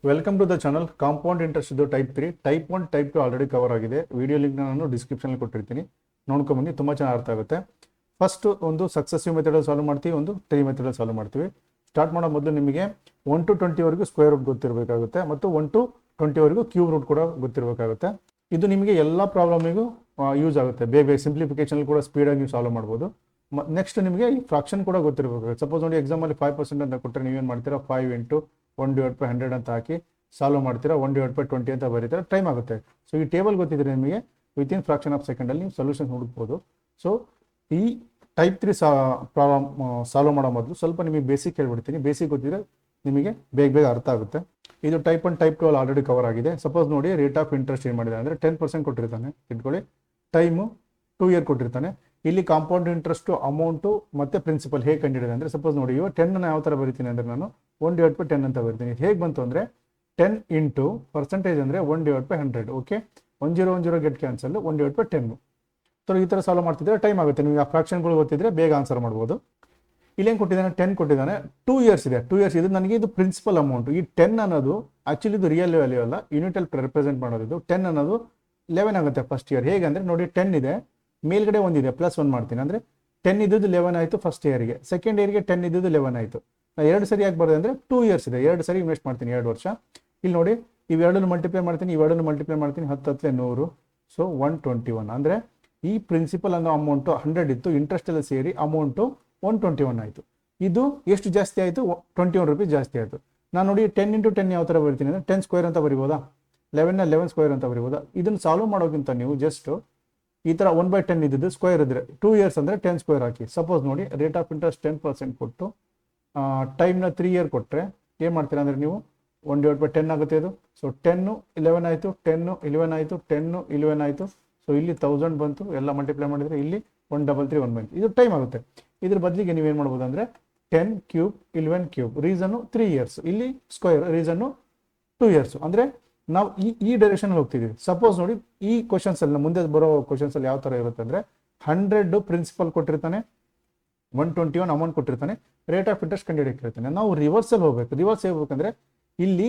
Welcome to the channel. Compound interest ಇದು type 3, type 1 type 2 already cover ಆಗಿದೆ. Video link ನಾನು ಡಿಸ್ಕ್ರಿಪ್ಷನಲ್ಲಿ ಕೊಟ್ಟಿರ್ತೀನಿ, ನೋಡ್ಕೊಂಬನ್ನಿ. ತುಂಬ ಚೆನ್ನಾಗಿ ಅರ್ಥ ಆಗುತ್ತೆ. ಫಸ್ಟ್ ಒಂದು ಸಕ್ಸಸಿವ್ ಮೆಥಡಲ್ಲಿ ಸಾಲ್ವ್ ಮಾಡ್ತೀವಿ, ಒಂದು ಟ್ರೀ ಮೆಥಡಲ್ಲಿ ಸಾಲ್ವ್ ಮಾಡ್ತೀವಿ. ಸ್ಟಾರ್ಟ್ ಮಾಡೋ ಮೊದಲು ನಿಮಗೆ 1 to 20 ಸ್ಕ್ವೇರ್ ರೂಟ್ ಗೊತ್ತಿರಬೇಕಾಗುತ್ತೆ ಮತ್ತು 1 to 20 ಕ್ಯೂಬ್ ರೂಟ್ ಕೂಡ ಗೊತ್ತಿರಬೇಕಾಗುತ್ತೆ. ಇದು ನಿಮಗೆ ಎಲ್ಲ ಪ್ರಾಬ್ಲಮಿಗೂ ಯೂಸ್ ಆಗುತ್ತೆ. ಬೇಗ ಸಿಂಪ್ಲಿಫಿಕೇಶನ್ ಕೂಡ ಸ್ಪೀಡಾಗಿ ನೀವು ಸಾಲ್ವ್ ಮಾಡ್ಬೋದು. ನೆಕ್ಸ್ಟ್ ನಿಮಗೆ ಈ ಫ್ರಾಕ್ಷನ್ ಕೂಡ ಗೊತ್ತಿರಬೇಕಾಗುತ್ತೆ. ಸಪೋಸ್ ನೋಡಿ ಎಕ್ಸಾಮಲ್ಲಿ 5% ಅಂತ ಕೊಟ್ಟರೆ ನೀವೇನು ಮಾಡ್ತೀರಾ, 5 into 1/100 ಅಂತ ಹಾಕಿ ಸಾಲ್ವ್ ಮಾಡ್ತೀರಾ. 1/20 ಅಂತ ಬರೀತೀರಾ, ಟೈಮ್ ಆಗುತ್ತೆ. ಸೊ ಈ ಟೇಬಲ್ ಗೊತ್ತಿದ್ರೆ ನಿಮಗೆ ವಿತಿನ್ ಫ್ರಾಕ್ಷನ್ ಆಫ್ ಸೆಕೆಂಡಲ್ಲಿ ನೀವು ಸೊಲ್ಯೂಷನ್ ಹುಡುಕ್ಬೋದು. ಸೊ ಈ ಟೈಪ್ 3 ಪ್ರಾಬ್ಲಮ್ ಸಾಲ್ವ್ ಮಾಡೋ ಮೊದಲು ಸ್ವಲ್ಪ ನಿಮಗೆ ಬೇಸಿಕ್ ಹೇಳ್ಬಿಡ್ತೀನಿ. ಬೇಸಿಕ್ ಗೊತ್ತಿದ್ರೆ ನಿಮಗೆ ಬೇಗ ಅರ್ಥ ಆಗುತ್ತೆ. ಇದು ಟೈಪ್ 1 ಟೈಪ್ 2 ಆಲ್ರೆಡಿ ಕವರ್ ಆಗಿದೆ. ಸಪೋಸ್ ನೋಡಿ ರೇಟ್ ಆಫ್ ಇಂಟ್ರೆಸ್ಟ್ ಏನು ಮಾಡಿದೆ ಅಂದರೆ 10% ಕೊಟ್ಟಿರ್ತಾನೆ ಇಟ್ಕೊಳ್ಳಿ. ಟೈಮು 2 year ಕೊಟ್ಟಿರ್ತಾನೆ. ಇಲ್ಲಿ ಕಾಂಪೌಂಡ್ ಇಂಟ್ರೆಸ್ಟು, ಅಮೌಂಟು ಮತ್ತು ಪ್ರಿನ್ಸಿಪಲ್ ಹೇಗೆ ಕಂಡಿಡಿದೆ ಅಂದರೆ, ಸಪೋಸ್ ನೋಡಿ ಇವಾಗ 10 ಯಾವ ಥರ ಬರಿತೀನಿ ಅಂದರೆ ನಾನು 1/10 ಅಂತ ಬರಿತೀನಿ. ಹೇಗೆ ಬಂತು ಅಂದರೆ 10 into ಪರ್ಸೆಂಟೇಜ್ ಅಂದರೆ 1/100. Okay, 10 get cancel, 1/10. ಸೊ ಈ ಥರ ಸಾಲ್ವ್ ಮಾಡ್ತಿದ್ರೆ ಟೈಮ್ ಆಗುತ್ತೆ. ನಿಮಗೆ ಆ ಫ್ರಾಕ್ಷನ್ಗಳು ಗೊತ್ತಿದ್ರೆ ಬೇಗ ಆನ್ಸರ್ ಮಾಡ್ಬೋದು. ಇಲ್ಲೇನು ಕೊಟ್ಟಿದ್ದಾನೆ, 10 ಕೊಟ್ಟಿದ್ದಾನೆ. 2 years ಇದೆ. 2 years ಇದು ನನಗೆ ಇದು ಪ್ರಿನ್ಸಿಪಲ್ ಅಮೌಂಟು. ಈ 10 ಅನ್ನೋದು ಆ್ಯಕ್ಚುಲಿ ಇದು ರಿಯಲ್ ವ್ಯಾಲ್ಯೂ ಅಲ್ಲ, ಯೂನಿಟಲ್ಲಿ ರೆಪ್ರೆಸೆಂಟ್ ಮಾಡೋದು. 10 ಅನ್ನೋದು 11 ಆಗುತ್ತೆ ಫಸ್ಟ್ ಇಯರ್. ಹೇಗೆ ಅಂದರೆ ನೋಡಿ 10 ಇದೆ, ಮೇಲ್ಗಡೆ ಒಂದಿದೆ, +1 ಮಾಡ್ತೀನಿ. ಅಂದರೆ 10 ಇದ್ದದ್ದು 11 ಆಯಿತು ಫಸ್ಟ್ ಇಯರ್ಗೆ. ಸೆಕೆಂಡ್ ಇಯರ್ಗೆ 10 ಇದ್ದದ್ದು 11 ಆಯಿತು. ನಾನು 2 ಸರಿ ಯಾಕೆ ಬರೋದು ಅಂದರೆ 2 years ಇದೆ, 2 ಸರಿ ಇನ್ವೆಸ್ಟ್ ಮಾಡ್ತೀನಿ, 2 ವರ್ಷ. ಇಲ್ಲಿ ನೋಡಿ ಇವೆರಡನ್ನು ಮಲ್ಟಿಪ್ಲೈ ಮಾಡ್ತೀನಿ, ಇವೆರಡನ್ನು ಮಲ್ಟಿಪ್ಲೈ ಮಾಡ್ತೀನಿ, 10 × 100, ಸೊ 121. ಅಂದರೆ ಈ ಪ್ರಿನ್ಸಿಪಲ್ ಅನ್ನೋ ಅಮೌಂಟು 100 ಇತ್ತು, ಇಂಟ್ರೆಸ್ಟ್ ಎಲ್ಲ ಸೇರಿ ಅಮೌಂಟು 121 ಆಯಿತು. ಇದು ಎಷ್ಟು ಜಾಸ್ತಿ ಆಯಿತು, 21 ರೂಪೀಸ್ ಜಾಸ್ತಿ ಆಯಿತು. ನಾನು ನೋಡಿ 10 into 10 ಯಾವ ಥರ ಬರಿತೀನಿ ಅಂದರೆ 10 ಸ್ಕ್ವೇರ್ ಅಂತ ಬರಿಬೋದಾ, 11 ಸ್ಕ್ವೇರ್ ಅಂತ ಬರಿಬೋದಾ. ಇದನ್ನು ಸಾಲ್ವ್ ಮಾಡೋಕ್ಕಿಂತ ನೀವು ಜಸ್ಟ್ ಈ ಥರ 1/10 ಇದ್ದಿದ್ದು ಸ್ಕ್ವೇರ್ ಇದ್ದರೆ 2 years ಅಂದರೆ 10 ಸ್ಕ್ವೇರ್ ಹಾಕಿ. ಸಪೋಸ್ ನೋಡಿ ರೇಟ್ ಆಫ್ ಇಂಟ್ರೆಸ್ಟ್ 10% ಕೊಟ್ಟು ಟೈಮ್ನ 3 year ಕೊಟ್ಟರೆ ಏನು ಮಾಡ್ತೀರಾ ಅಂದರೆ ನೀವು 1/10 ಆಗುತ್ತೆ ಇದು. ಸೊ 10 11 ಆಯಿತು, 10 11 ಆಯಿತು, 10 11 ಆಯಿತು. ಸೊ ಇಲ್ಲಿ 1000 ಬಂತು, ಎಲ್ಲ ಮಲ್ಟಿಪ್ಲೈ ಮಾಡಿದರೆ ಇಲ್ಲಿ 133 ಬಂತು. ಇದು ಟೈಮ್ ಆಗುತ್ತೆ. ಇದ್ರ ಬದಲಿಗೆ ನೀವೇನು ಮಾಡ್ಬೋದು ಅಂದರೆ 10 ಕ್ಯೂಬ್ 11 ಕ್ಯೂಬ್. ರೀಸನ್ನು 3 years, ಇಲ್ಲಿ ಸ್ಕ್ವೇರ್ ರೀಸನ್ನು 2 years. ಅಂದರೆ ನಾವು ಈ ಡೈರೆಕ್ಷನಲ್ಲಿ ಹೋಗ್ತಿದ್ದೀವಿ. ಸಪೋಸ್ ನೋಡಿ ಈ ಕ್ವಶನ್ಸಲ್ಲಿ ಮುಂದೆ ಬರೋ ಕ್ವಶನ್ಸಲ್ಲಿ ಯಾವ ಥರ ಇರುತ್ತೆ ಅಂದರೆ 100 ಪ್ರಿನ್ಸಿಪಲ್ ಕೊಟ್ಟಿರ್ತಾನೆ, 121 ಅಮೌಂಟ್ ಕೊಟ್ಟಿರ್ತಾನೆ, ರೇಟ್ ಆಫ್ ಇಂಟ್ರೆಸ್ಟ್ ಕಂಡುಹಿಡಿಯಿರ್ತಾನೆ. ನಾವು ರಿವರ್ಸಲ್ಲಿ ಹೋಗ್ಬೇಕು. ರಿವರ್ಸ್ ಹೋಗ್ಬೇಕಂದ್ರೆ ಇಲ್ಲಿ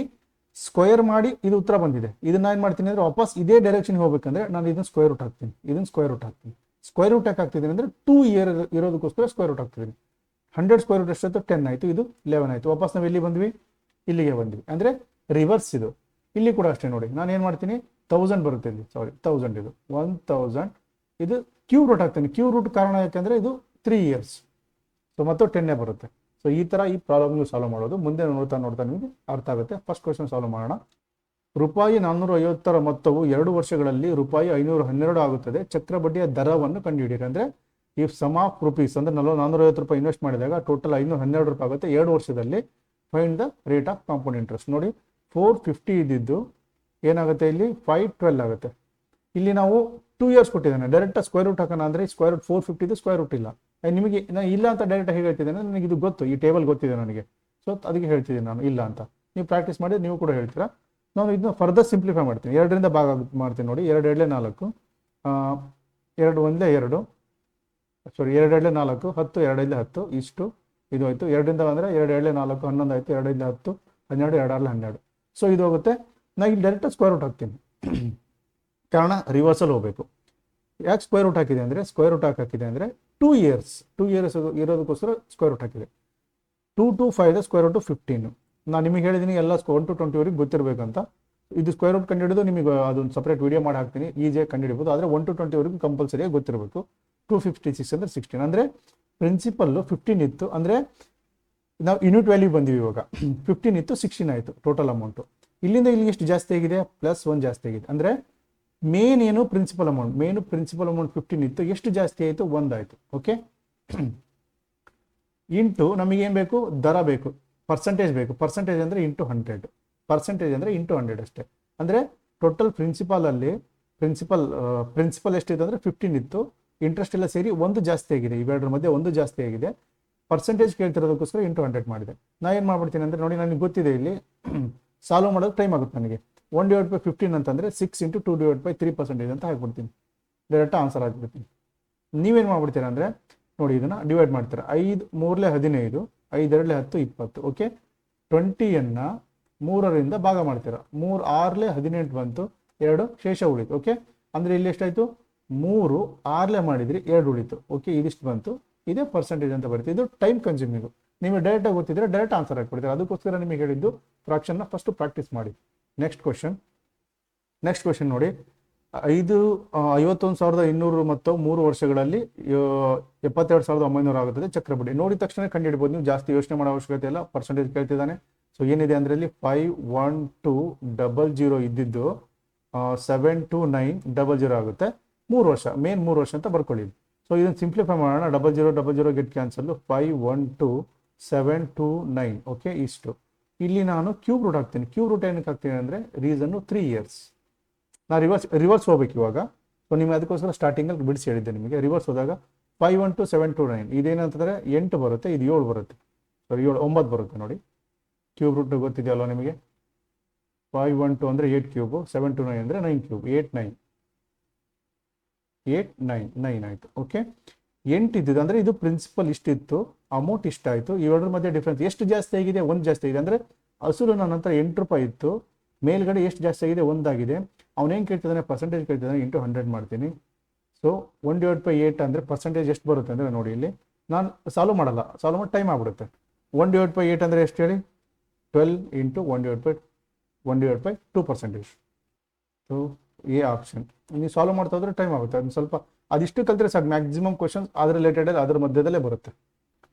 ಸ್ಕ್ವೇರ್ ಮಾಡಿ ಇದು ಉತ್ತರ ಬಂದಿದೆ, ಇದನ್ನ ಏನು ಮಾಡ್ತೀನಿ ಅಂದರೆ ವಾಪಸ್ ಇದೇ ಡೈರೆಕ್ಷನ್ಗೆ ಹೋಗ್ಬೇಕಂದ್ರೆ ನಾನು ಇದನ್ನು ಸ್ಕ್ವೇರ್ ರೂಟ್ ಹಾಕ್ತೀನಿ, ಇದನ್ನು ಸ್ಕ್ವೇರ್ ರೂಟ್ ಹಾಕ್ತೀನಿ. ಸ್ಕ್ವೇರ್ ರೂಟ್ ಯಾಕೆ ಹಾಕ್ತಿದ್ದೀನಿ ಅಂದರೆ 2 year ಇರೋದಕ್ಕೋಸ್ಕರ ಸ್ಕ್ವೇರ್ ರೂಟ್ ಹಾಕ್ತಿದ್ದೀನಿ. 100 ಸ್ಕ್ವೇರ್ ರೂಟ್ ಎಷ್ಟಾಯ್ತು, 10 ಆಯಿತು, ಇದು 11 ಆಯಿತು. ವಾಪಸ್ ನಾವು ಎಲ್ಲಿ ಬಂದ್ವಿ, ಇಲ್ಲಿಗೆ ಬಂದ್ವಿ. ಅಂದರೆ ರಿವರ್ಸ್ ಇದು. ಇಲ್ಲಿ ಕೂಡ ಅಷ್ಟೇ ನೋಡಿ, ನಾನು ಏನು ಮಾಡ್ತೀನಿ 1000 ಬರುತ್ತೆ ಇಲ್ಲಿ, ಸಾರಿ 1000, ಇದು 1000, ಇದು ಕ್ಯೂಬ್ ರೂಟ್ ಹಾಕ್ತೀನಿ. ಕ್ಯೂಬ್ ರೂಟ್ ಕಾರಣ ಯಾಕೆಂದರೆ ಇದು 3 years, ಸೊ ಮತ್ತು 10 ಬರುತ್ತೆ. ಸೊ ಈ ಥರ ಈ ಪ್ರಾಬ್ಲಮ್ಗಳು ಸಾಲ್ವ್ ಮಾಡೋದು. ಮುಂದೆ ನೋಡ್ತಾ ನಿಮಗೆ ಅರ್ಥ ಆಗುತ್ತೆ. ಫಸ್ಟ್ ಕ್ವೆಶ್ಚನ್ ಸಾಲ್ವ್ ಮಾಡೋಣ. ರೂಪಾಯಿ 450 ಮೊತ್ತವು 2 ವರ್ಷಗಳಲ್ಲಿ ರೂಪಾಯಿ 512 ಆಗುತ್ತದೆ. ಚಕ್ರ ಬಡ್ಡಿಯ ದರವನ್ನು ಕಂಡುಹಿಡಿಯಿರಿ. ಅಂದರೆ ಈ ಸಮ್ ಆಫ್ ರುಪೀಸ್ ಅಂದರೆ 450 ರೂಪಾಯಿ ಇನ್ವೆಸ್ಟ್ ಮಾಡಿದಾಗ ಟೋಟಲ್ 512 ರೂಪಾಯಿ ಆಗುತ್ತೆ 2 ವರ್ಷದಲ್ಲಿ. Find the rate of compound interest. ನೋಡಿ 450 ಇದ್ದಿದ್ದು ಏನಾಗುತ್ತೆ, ಇಲ್ಲಿ 512 ಆಗುತ್ತೆ. ಇಲ್ಲಿ ನಾವು 2 years ಕೊಟ್ಟಿದ್ದಾನೆ. ಡೈರೆಕ್ಟ್ ಸ್ಕ್ವೇರ್ ರೂಟ್ ಹಾಕೋಣ ಅಂದರೆ ಸ್ಕ್ವೇರ್ ರೂಟ್ 450 ಇದು ಸ್ಕ್ವೇರ್ ರೂಟ್ ಇಲ್ಲ. ನಿಮಗೆ ನಾನು ಇಲ್ಲ ಅಂತ ಡೈರೆಕ್ಟ್ ಹೇಗೆ ಹೇಳ್ತಿದ್ದೇನೆ, ನನಗೆ ಇದು ಗೊತ್ತು, ಈ ಟೇಬಲ್ ಗೊತ್ತಿದೆ ನನಗೆ. ಸೊ ಅದಕ್ಕೆ ಹೇಳ್ತಿದ್ದೀನಿ ನಾನು ಇಲ್ಲ ಅಂತ. ನೀವು ಪ್ರಾಕ್ಟೀಸ್ ಮಾಡಿ ನೀವು ಕೂಡ ಹೇಳ್ತೀರಾ. ನಾನು ಇದನ್ನ ಫರ್ದರ್ ಸಿಂಪ್ಲಿಫೈ ಮಾಡ್ತೀನಿ. 2ರಿಂದ ಭಾಗ ಮಾಡ್ತೀನಿ ನೋಡಿ. 2 2 4, 2 1 2, ಸಾರಿ 2 2 4, 10 2 5 10, ಇಷ್ಟು ಇದು ಆಯಿತು. 2ರಿಂದ ಅಂದರೆ 2 2 4 11 ಆಯಿತು, 2 5 10, 12 2 6 12. ಸೊ ಇದು ಹೋಗುತ್ತೆ. ನಾನು ಇಲ್ಲಿ ಡೈರೆಕ್ಟ್ ಸ್ಕ್ವೇರ್ ರೂಟ್ ಹಾಕ್ತೀನಿ, ಕಾರಣ ರಿವರ್ಸಲ್ ಹೋಗಬೇಕು. ಯಾಕೆ ಸ್ಕ್ವೇರ್ ರೂಟ್ ಹಾಕಿದೆ ಅಂದರೆ ಸ್ಕ್ವೇರ್ ರೂಟ್ ಹಾಕಿದೆ ಅಂದರೆ 2 years ಇರೋದಕ್ಕೋಸ್ಕರ ಸ್ಕ್ವೇರ್ ರೂಟ್ ಹಾಕಿದೆ. 2 to 5 ಸ್ಕ್ವೇರ್ ರೂಟು 15. ನಾನು ನಿಮಗೆ ಹೇಳಿದ್ದೀನಿ ಎಲ್ಲ 1 to 20 ಗೊತ್ತಿರಬೇಕಂತ. ಇದು ಸ್ಕ್ವೇರ್ ರೂಟ್ ಕಂಡುಹಿಡಿದು ನಿಮಗೆ ಅದೊಂದು ಸಪ್ರೇಟ್ ವೀಡಿಯೋ ಮಾಡಿ ಹಾಕ್ತೀನಿ, ಈಸಿಯಾಗಿ ಕಂಡುಹಿಡಿಬೋದು. ಆದರೆ 1 to 20 ಕಂಪಲ್ಸರಿಯಾಗಿ ಗೊತ್ತಿರಬೇಕು. 256 ಅಂದರೆ 16. ಅಂದರೆ ಪ್ರಿನ್ಸಿಪಲ್ಲು 15 ಇತ್ತು, ಅಂದರೆ ನಾವು ಯೂನಿಟ್ ವ್ಯಾಲ್ಯೂ ಬಂದಿವಿ ಇವಾಗ. 15 ಇತ್ತು, 16 ಆಯಿತು ಟೋಟಲ್ ಅಮೌಂಟು. ಇಲ್ಲಿಂದ ಇಲ್ಲಿ ಎಷ್ಟು ಜಾಸ್ತಿ ಆಗಿದೆ, +1 ಜಾಸ್ತಿ ಆಗಿದೆ. ಅಂದರೆ ಮೇನ್ ಏನು ಪ್ರಿನ್ಸಿಪಲ್ ಅಮೌಂಟ್, 15 ಇತ್ತು, ಎಷ್ಟು ಜಾಸ್ತಿ ಆಯಿತು, 1 ಆಯಿತು. ಓಕೆ, ಇಂಟು ನಮಗೇನು ಬೇಕು, ದರ ಬೇಕು, ಪರ್ಸೆಂಟೇಜ್ ಬೇಕು. ಪರ್ಸೆಂಟೇಜ್ ಅಂದರೆ ಇಂಟು 100, ಪರ್ಸೆಂಟೇಜ್ ಅಂದರೆ ಇಂಟು 100 ಅಷ್ಟೇ. ಅಂದರೆ ಟೋಟಲ್ ಪ್ರಿನ್ಸಿಪಲ್ ಎಷ್ಟಿದೆ ಅಂದರೆ 15 ಇತ್ತು, ಇಂಟ್ರೆಸ್ಟ್ ಎಲ್ಲ ಸೇರಿ 1 ಜಾಸ್ತಿ ಆಗಿದೆ. ಇವೆರಡರ ಮಧ್ಯೆ 1 ಜಾಸ್ತಿ ಆಗಿದೆ. ಪರ್ಸೆಂಟೇಜ್ ಕೇಳ್ತಿರೋದಕ್ಕೋಸ್ಕರ ಇಂಟು 100 ಮಾಡಿದೆ. ನಾನು ಏನು ಮಾಡ್ಬಿಡ್ತೀನಿ ಅಂದರೆ ನೋಡಿ, ನನಗೆ ಗೊತ್ತಿದೆ ಇಲ್ಲಿ ಸಾಲ್ವ್ ಮಾಡೋದು ಟೈಮ್ ಆಗುತ್ತೆ ನನಗೆ. 1/15 ಅಂತಂದರೆ 6 into 2/3% ಅಂತ ಹಾಕ್ಬಿಡ್ತೀನಿ. ಡೈರೆಕ್ಟ್ ಆನ್ಸರ್ ಹಾಕ್ಬಿಡ್ತೀನಿ. ನೀವೇನು ಮಾಡ್ಬಿಡ್ತೀರಾ ಅಂದರೆ ನೋಡಿ ಇದನ್ನು ಡಿವೈಡ್ ಮಾಡ್ತೀರಾ. 5 3 15, 5 2 10 20. ಓಕೆ, 20ಯನ್ನು 3ರಿಂದ ಭಾಗ ಮಾಡ್ತೀರಾ, 3 6 18 ಬಂತು, 2 ಶೇಷ ಉಳಿತು. ಓಕೆ, ಅಂದರೆ ಇಲ್ಲಿ ಎಷ್ಟಾಯಿತು, 3 6 ಮಾಡಿದ್ರಿ, 2 ಉಳಿತು. ಓಕೆ, ಇದಿಷ್ಟು ಬಂತು, ಇದೇ ಪರ್ಸೆಂಟೇಜ್ ಅಂತ ಬರುತ್ತೆ. ಇದು ಟೈಮ್ ಕನ್ಸ್ಯೂಮಿಂಗು. ನಿಮಗೆ ಡೈರೆಕ್ಟಾಗಿ ಗೊತ್ತಿದ್ರೆ ಡೈರೆಕ್ಟ್ ಆನ್ಸರ್ ಹಾಕ್ಬಿಡ್ತೀರಾ. ಅದಕ್ಕೋಸ್ಕರ ನಿಮಗೆ ಹೇಳಿದ್ದು ಫ್ರಾಕ್ಷನ್ನ ಫಸ್ಟು ಪ್ರಾಕ್ಟೀಸ್ ಮಾಡಿ. ನೆಕ್ಸ್ಟ್ ಕ್ವಶನ್ ನೋಡಿ, 51,200 ಮತ್ತು 3 ವರ್ಷಗಳಲ್ಲಿ 72,900 ಆಗುತ್ತದೆ ಚಕ್ರಬಡ್ಡಿ. ನೋಡಿದ ತಕ್ಷಣ ಕಂಡುಹಿಡ್ಬೋದು ನೀವು, ಜಾಸ್ತಿ ಯೋಚನೆ ಮಾಡೋ ಅವಶ್ಯಕತೆ ಇಲ್ಲ. ಪರ್ಸೆಂಟೇಜ್ ಕೇಳ್ತಿದ್ದಾನೆ. ಸೊ ಏನಿದೆ ಅಂದರೆ ಇಲ್ಲಿ 51200 ಇದ್ದಿದ್ದು 72900 ಆಗುತ್ತೆ. 3 ವರ್ಷ, ಮೇನ್ 3 ವರ್ಷ ಅಂತ ಬರ್ಕೊಳ್ಳಿ. ಸೊ ಇದನ್ನು ಸಿಂಪ್ಲಿಫೈ ಮಾಡೋಣ. 0000 ಗೆಟ್ ಕ್ಯಾನ್ಸಲ್, 512,729. ಓಕೆ, ಇಷ್ಟು. ಇಲ್ಲಿ ನಾನು ಕ್ಯೂಬ್ ರೂಟ್ ಹಾಕ್ತೀನಿ. ಕ್ಯೂಬ್ ರೂಟ್ ಏನಕ್ಕೆ ಹಾಕ್ತೀನಿ ಅಂದರೆ ರೀಸನ್ನು 3 ಇಯರ್ಸ್. ನಾನು ರಿವರ್ಸ್ ಹೋಗ್ಬೇಕು ಇವಾಗ. ಸೊ ನಿಮಗೆ ಅದಕ್ಕೋಸ್ಕರ ಸ್ಟಾರ್ಟಿಂಗಲ್ಲಿ ಬಿಡಿಸಿ ಹೇಳಿದ್ದೆ ನಿಮಗೆ. ರಿವರ್ಸ್ ಹೋದಾಗ 512,729 ಇದೇನಂತಂದರೆ 8 ಬರುತ್ತೆ, ಇದು 7 ಬರುತ್ತೆ. ಸಾರಿ 9 ಬರುತ್ತೆ ನೋಡಿ. ಕ್ಯೂಬ್ ರೂಟ್ ಗೊತ್ತಿದೆಯಲ್ಲ ನಿಮಗೆ. 512 ಅಂದರೆ 8 ಕ್ಯೂಬು, 729 ಅಂದರೆ 9 ಕ್ಯೂಬ್, 8 9 ಆಯಿತು. ಓಕೆ, 8 ಇದ್ದಿದ್ದು ಅಂದರೆ ಇದು ಪ್ರಿನ್ಸಿಪಲ್ ಇಷ್ಟಿತ್ತು, ಅಮೌಂಟ್ ಇಷ್ಟಾಯಿತು. ಇವೆರಡರ ಮಧ್ಯೆ ಡಿಫ್ರೆನ್ಸ್ ಎಷ್ಟು ಜಾಸ್ತಿ ಆಗಿದೆ, 1 ಜಾಸ್ತಿ ಆಗಿದೆ. ಅಂದರೆ ಅಸಲು ನನ್ನ ಹತ್ರ 8 ರೂಪಾಯಿ ಇತ್ತು, ಮೇಲ್ಗಡೆ ಎಷ್ಟು ಜಾಸ್ತಿ ಆಗಿದೆ, 1 ಆಗಿದೆ. ಅವನೇನು ಕೇಳ್ತಿದ್ದಾನೆ, ಪರ್ಸೆಂಟೇಜ್ ಕೇಳ್ತಿದ್ದಾನೆ, ಇಂಟು 100 ಮಾಡ್ತೀನಿ. ಸೊ 1/8 ಅಂದರೆ ಪರ್ಸೆಂಟೇಜ್ ಎಷ್ಟು ಬರುತ್ತೆ ಅಂದರೆ ನೋಡಿ, ಇಲ್ಲಿ ನಾನು ಸಾಲ್ವ್ ಮಾಡಲ್ಲ, ಸಾಲ್ವ್ ಮಾಡಿ ಟೈಮ್ ಆಗಿಬಿಡುತ್ತೆ. 1/8 ಅಂದರೆ ಎಷ್ಟು ಹೇಳಿ, 12 ಇಂಟು 1/2%. So A option. ನೀವು ಸಾಲ್ವ್ ಮಾಡ್ತಾ ಹೋದ್ರೆ ಟೈಮ್ ಆಗುತ್ತೆ. ಅದನ್ನು ಸ್ವಲ್ಪ ಅದಿಷ್ಟು ಕಲ್ತ್ರೆ ಸಾಕು. ಮ್ಯಾಕ್ಸಿಮಮ್ ಕ್ವಶನ್ಸ್ ಅದ್ರ ರಿಲೇಟೆಡ್ ಅದ್ರ ಮಧ್ಯದಲ್ಲೇ ಬರುತ್ತೆ.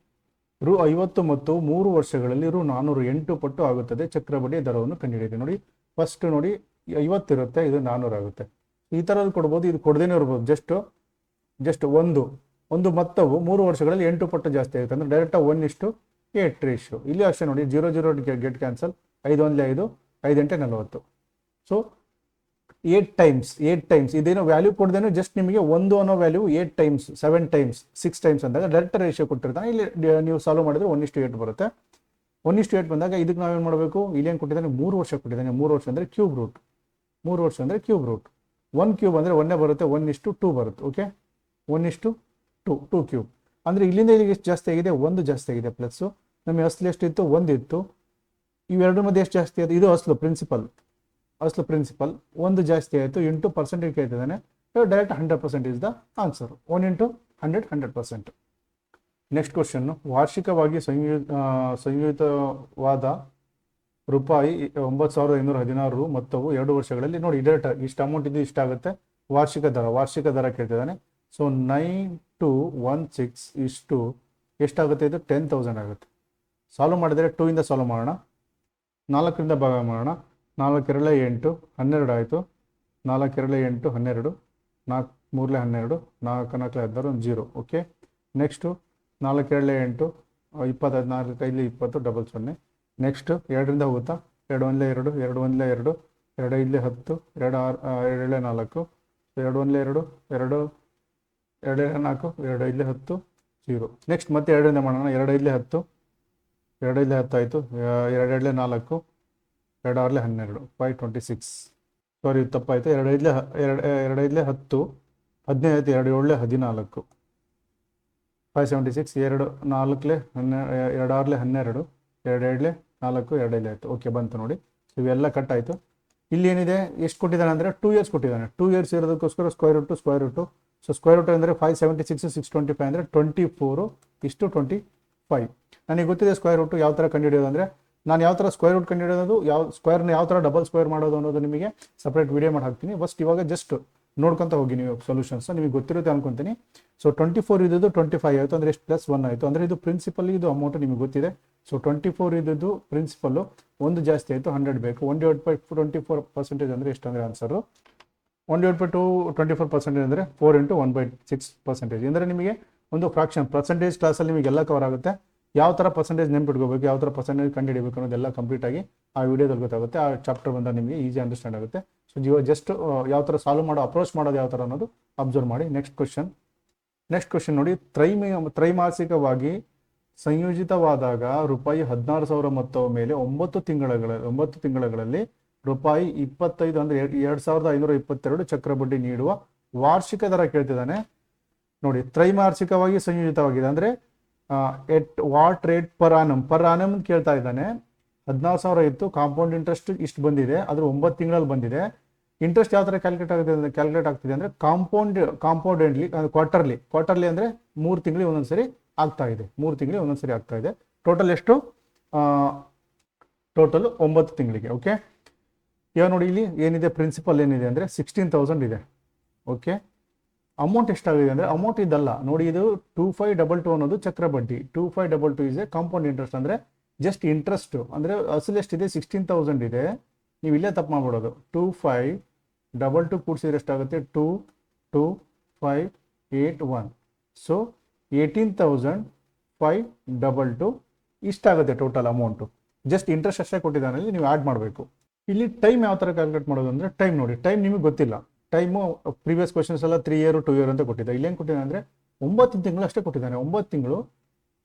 ರು 50 ಮತ್ತು 3 ವರ್ಷಗಳಲ್ಲಿ ರು 408 ಪಟ್ಟು ಆಗುತ್ತದೆ ಚಕ್ರಬಡ್ಡಿ ದರವನ್ನು ಕಂಡುಹಿಡಿಯಿರಿ. ನೋಡಿ, ಫಸ್ಟ್ ನೋಡಿ 50 ಇರುತ್ತೆ, ಇದು 400 ಆಗುತ್ತೆ. ಈ ಥರದ್ದು ಕೊಡ್ಬೋದು, ಇದು ಕೊಡದೇನೆ ಇರ್ಬೋದು. ಜಸ್ಟ್ ಒಂದು ಮೊತ್ತವು 3 ವರ್ಷಗಳಲ್ಲಿ 8 ಪಟ್ಟು ಜಾಸ್ತಿ ಆಗುತ್ತೆ. ಅಂದರೆ ಡೈರೆಕ್ಟಾಗಿ 1:8 ರೇಷಿಯೋ. ಇಲ್ಲಿ ಅಷ್ಟೇ ನೋಡಿ, 00 ಗೆಟ್ ಕ್ಯಾನ್ಸಲ್, 5 1 5, 5 8 40. ಸೊ 8 ಟೈಮ್ಸ್ ಇದೇನೋ ವ್ಯಾಲ್ಯೂ ಕೊಡ್ದೇನೋ, ಜಸ್ಟ್ ನಿಮಗೆ 1 ಅನ್ನೋ ವ್ಯಾಲ್ಯೂ 8 ಟೈಮ್ಸ್, 7 ಟೈಮ್ಸ್, 6 ಟೈಮ್ಸ್ ಅಂದಾಗ ಡೈರೆಕ್ಟ್ ರೇಷಿಯೋ ಕೊಟ್ಟಿರ್ತಾನೆ. ಇಲ್ಲಿ ನೀವು ಸಾಲ್ವ್ ಮಾಡಿದ್ರೆ 1:8 ಬರುತ್ತೆ. 1:8 ಬಂದಾಗ ಇದಕ್ಕೆ ನಾವೇನು ಮಾಡಬೇಕು, ಇಲ್ಲಿ ಏನು ಕೊಟ್ಟಿದ್ದಾನೆ, 3 ವರ್ಷ ಕೊಟ್ಟಿದ್ದಾನೆ. 3 ವರ್ಷ ಅಂದರೆ ಕ್ಯೂಬ್ ರೂಟ್. 3 ವರ್ಷ ಅಂದರೆ ಕ್ಯೂಬ್ ರೂಟ್. 1 ಕ್ಯೂಬ್ ಅಂದರೆ 1 ಬರುತ್ತೆ, 1:2 ಬರುತ್ತೆ. ಓಕೆ, 1:2 ಕ್ಯೂಬ್ ಅಂದರೆ ಇಲ್ಲಿಂದ ಇಲ್ಲಿಗೆ ಎಷ್ಟು ಜಾಸ್ತಿ ಆಗಿದೆ, 1 ಜಾಸ್ತಿ ಆಗಿದೆ. ಪ್ಲಸ್ಸು ನಮಗೆ ಅಸಲು ಎಷ್ಟಿತ್ತು, 1 ಇತ್ತು. ಇವೆರಡರ ಮಧ್ಯೆ ಎಷ್ಟು ಜಾಸ್ತಿ ಆಯಿತು, ಇದು ಅಸಲು ಪ್ರಿನ್ಸಿಪಲ್ 1 ಜಾಸ್ತಿ ಆಯಿತು. ಇಂಟು ಪರ್ಸೆಂಟೇಜ್ ಕೇಳ್ತಿದ್ದಾನೆ. Direct 100% is the answer. 1 × 100 100%. Next question, ವಾರ್ಷಿಕವಾಗಿ ಸಂಯೋಜಿತವಾದ ರೂಪಾಯಿ 9,516 ಮೊತ್ತವು 2 ವರ್ಷಗಳಲ್ಲಿ ನೋಡಿ, ಡೈರೆಕ್ಟ್ ಇಷ್ಟು ಅಮೌಂಟ್ ಇದು ಇಷ್ಟಾಗುತ್ತೆ. ವಾರ್ಷಿಕ ದರ ಕೇಳ್ತಿದ್ದಾನೆ. ಸೊ 9216 ಇಷ್ಟು ಎಷ್ಟಾಗುತ್ತೆ, ಇದು 10,000 ಆಗುತ್ತೆ. ಸಾಲ್ವ್ ಮಾಡಿದರೆ 2 ಇಂದ ಸಾಲ್ವ್ ಮಾಡೋಣ, 4ರಿಂದ ಭಾಗ ಮಾಡೋಣ. 4 2 8 12 ಆಯಿತು. 4 2 8 12, 4 3 12, 4 4 16 0. Okay, next 4 2 8 20, 4 5 20 00. ನೆಕ್ಸ್ಟು 2ರಿಂದ ಹೋಗುತ್ತಾ, 2 1 2, 2 1 2, 2 5 10, 2 6 2 4, 2 1 2, 2 2 4, 2 5 10 0. ನೆಕ್ಸ್ಟ್ ಮತ್ತೆ 2ರಿಂದ ಮಾಡೋಣ. 2 5 10, 2 5 10 ಆಯಿತು. 2 2 4, 2 6 12, 526. ಸಾರಿ, ತಪ್ಪಾಯಿತು. 2 5 10, 15 ಆಯಿತು. 2 7 14, 576. 2 4 2 6 12, 2 7 4, 2 5 ಆಯಿತು. ಓಕೆ, ಬಂತು ನೋಡಿ. ಇವೆಲ್ಲ ಕಟ್ ಆಯಿತು. ಇಲ್ಲಿ ಏನಿದೆ, ಎಷ್ಟು ಕೊಟ್ಟಿದ್ದಾನೆ ಅಂದರೆ 2 ಇಯರ್ಸ್ ಕೊಟ್ಟಿದ್ದಾನೆ. 2 ಇಯರ್ಸ್ ಇರೋದಕ್ಕೋಸ್ಕರ square root. So square root ಅಂದರೆ 576 625 ಅಂದರೆ 24:25. ನನಗೆ ಗೊತ್ತಿದೆ ಸ್ಕ್ವೇರ್ ರೂಟು ಯಾವ ಥರ ಕಂಡುಹಿಡಿಯೋದು ಅಂದರೆ, ನಾನು ಯಾವ ಥರ ಸ್ಕ್ವೇರ್ ರೂಟ್ ಕಂಡುಹಿಡಿಯೋದು, ಸ್ಕ್ವೇರ್ನ ಯಾವ ಥರ ಡಬಲ್ ಸ್ಕ್ವೇರ್ ಮಾಡೋದು ಅನ್ನೋದು ನಿಮಗೆ ಸಪ್ರೇಟ್ ವಿಡಿಯೋ ಮಾಡಿ ಹಾಕ್ತೀನಿ. ಫಸ್ಟ್ ಇವಾಗ ಜಸ್ಟ್ ನೋಡ್ಕೊತ ಹೋಗಿ ನೀವು ಸೊಲ್ಯೂಷನ್ಸ್, ನಿಮಗೆ ಗೊತ್ತಿರುತ್ತೆ ಅನ್ಕೊತೀನಿ. ಸೊ 24 ಇದ್ದು 25 ಆಯಿತು, ಅಂದರೆ ಎಷ್ಟು +1 ಆಯಿತು. ಅಂದರೆ ಇದು ಪ್ರಿನ್ಸಿಪಲ್, ಇದು ಅಮೌಂಟ್ ನಿಮಗೆ ಗೊತ್ತಿದೆ. ಸೊ 24 ಇದ್ದು ಪ್ರಿನ್ಸಿಪಲ್ಲು 1 ಜಾಸ್ತಿ ಆಯಿತು, 100 ಬೇಕು. 1/24% ಅಂದರೆ ಎಷ್ಟು ಅಂದರೆ ಆನ್ಸರು 1/24% ಅಂದರೆ 4 × 1/6%. ಅಂದರೆ ನಿಮಗೆ ಒಂದು ಫ್ರಾಕ್ಷನ್ ಪರ್ಸೆಂಟೇಜ್ ಕ್ಲಾಸಲ್ಲಿ ನಿಮಗೆಲ್ಲ ಕವರ್ ಆಗುತ್ತೆ. ಯಾವ ಥರ ಪರ್ಸೆಂಟೇಜ್ ನೆನ್ಪಿಟ್ಕೋಬೇಕು, ಯಾವ ಥರ ಪರ್ಸೆಂಟೇಜ್ ಕಂಡುಹಿಡಬೇಕು ಅನ್ನೋದೆಲ್ಲ ಕಂಪ್ಲೀಟಾಗಿ ಆ ವಿಡಿಯೋದಲ್ಲಿ ಗೊತ್ತಾಗುತ್ತೆ. ಆ ಚಾಪ್ಟರ್ ಬಂದಾಗ ನಿಮಗೆ ಈಸಿ ಅಂಡರ್ಸ್ಟ್ಯಾಂಡ್ ಆಗುತ್ತೆ. ಸೊ ಜಸ್ಟ್ ಯಾವ ಥರ ಸಾಲ್ವ್ ಮಾಡೋ, ಅಪ್ರೋಚ್ ಮಾಡೋದು ಯಾವ ಥರ ಅನ್ನೋದು ಅಬ್ಸರ್ವ್ ಮಾಡಿ. ನೆಕ್ಸ್ಟ್ ಕ್ವಶನ್ ನೋಡಿ, ತ್ರೈಮಾಸಿಕವಾಗಿ ಸಂಯೋಜಿತವಾದಾಗ ರೂಪಾಯಿ 16,000 ಮೊತ್ತದ ಮೇಲೆ 9 ತಿಂಗಳಲ್ಲಿ ರೂಪಾಯಿ 25 ಅಂದರೆ 2,522 ಚಕ್ರಬಡ್ಡಿ ನೀಡುವ ವಾರ್ಷಿಕ ದರ ಕೇಳ್ತಿದ್ದಾನೆ. ನೋಡಿ, ತ್ರೈಮಾಸಿಕವಾಗಿ ಸಂಯೋಜಿತವಾಗಿದೆ ಅಂದರೆ ಎಟ್ ವಾಟ್ ರೇಟ್ ಪರ್ ಆನಮ್ ಕೇಳ್ತಾ ಇದ್ದಾನೆ. 16,000 ಇತ್ತು, ಕಾಂಪೌಂಡ್ ಇಂಟ್ರೆಸ್ಟ್ ಇಷ್ಟು ಬಂದಿದೆ, ಅದ್ರ 9 ತಿಂಗಳಲ್ಲಿ ಬಂದಿದೆ. ಇಂಟ್ರೆಸ್ಟ್ ಯಾವ ಥರ ಕ್ಯಾಲ್ಕುಲೇಟ್ ಆಗ್ತಿದೆ ಅಂದರೆ ಕಾಂಪೌಂಡೆಂಟ್ಲಿ ಕ್ವಾರ್ಟರ್ಲಿ ಅಂದರೆ 3 ತಿಂಗಳಿಗೆ ಒಂದೊಂದ್ಸರಿ ಆಗ್ತಾ ಇದೆ, 3 ತಿಂಗಳಿಗೆ ಒಂದೊಂದ್ಸರಿ ಆಗ್ತಾ ಇದೆ. ಟೋಟಲ್ ಎಷ್ಟು? ಟೋಟಲ್ 9 ತಿಂಗಳಿಗೆ. ಓಕೆ, ಇವಾಗ ನೋಡಿ ಇಲ್ಲಿ ಏನಿದೆ, ಪ್ರಿನ್ಸಿಪಲ್ ಏನಿದೆ ಅಂದರೆ 16,000 ಇದೆ. ಓಕೆ, ಅಮೌಂಟ್ ಎಷ್ಟಾಗಿದೆ ಅಂದರೆ ಅಮೌಂಟ್ ಇದಲ್ಲ ನೋಡಿ, ಇದು 2522 ಅನ್ನೋದು ಚಕ್ರ ಬಡ್ಡಿ, 2522 ಇಸ್ ಎ ಕಾಂಪೌಂಡ್ ಇಂಟ್ರೆಸ್ಟ್. ಅಂದರೆ ಜಸ್ಟ್ ಇಂಟ್ರೆಸ್ಟ್ ಅಂದರೆ ಅಸಲು ಎಷ್ಟಿದೆ 16,000 ಇದೆ. ನೀವು ಇಲ್ಲೇ ತಪ್ಪು ಮಾಡ್ಬಿಡೋದು, 2522 ಕೂಡಿಸಿದ್ರೆ ಎಷ್ಟಾಗುತ್ತೆ 22581. ಸೊ 18,522 ಇಷ್ಟಾಗುತ್ತೆ ಟೋಟಲ್ ಅಮೌಂಟು. ಜಸ್ಟ್ ಇಂಟ್ರೆಸ್ಟ್ ಅಷ್ಟೇ ಕೊಟ್ಟಿದ್ದಾನೆ, ನೀವು ಆ್ಯಡ್ ಮಾಡಬೇಕು. ಇಲ್ಲಿ ಟೈಮ್ ಯಾವ ಥರ ಕ್ಯಾಲ್ಕುಲೇಟ್ ಮಾಡೋದು ಅಂದರೆ ಟೈಮ್ ನೋಡಿ, ಟೈಮ್ ನಿಮಗೆ ಗೊತ್ತಿಲ್ಲ. ಟೈಮು ಪ್ರೀವಿಯಸ್ ಕ್ವಶನ್ಸ್ ಎಲ್ಲ 3 ಇಯರ್ 2 ಇಯರ್ ಅಂತ ಕೊಟ್ಟಿದ್ದೆ. ಇಲ್ಲೇನು ಕೊಟ್ಟಿದ್ದಾನೆ ಅಂದರೆ 9 ತಿಂಗಳು ಅಷ್ಟೇ ಕೊಟ್ಟಿದ್ದಾನೆ. 9 ತಿಂಗಳು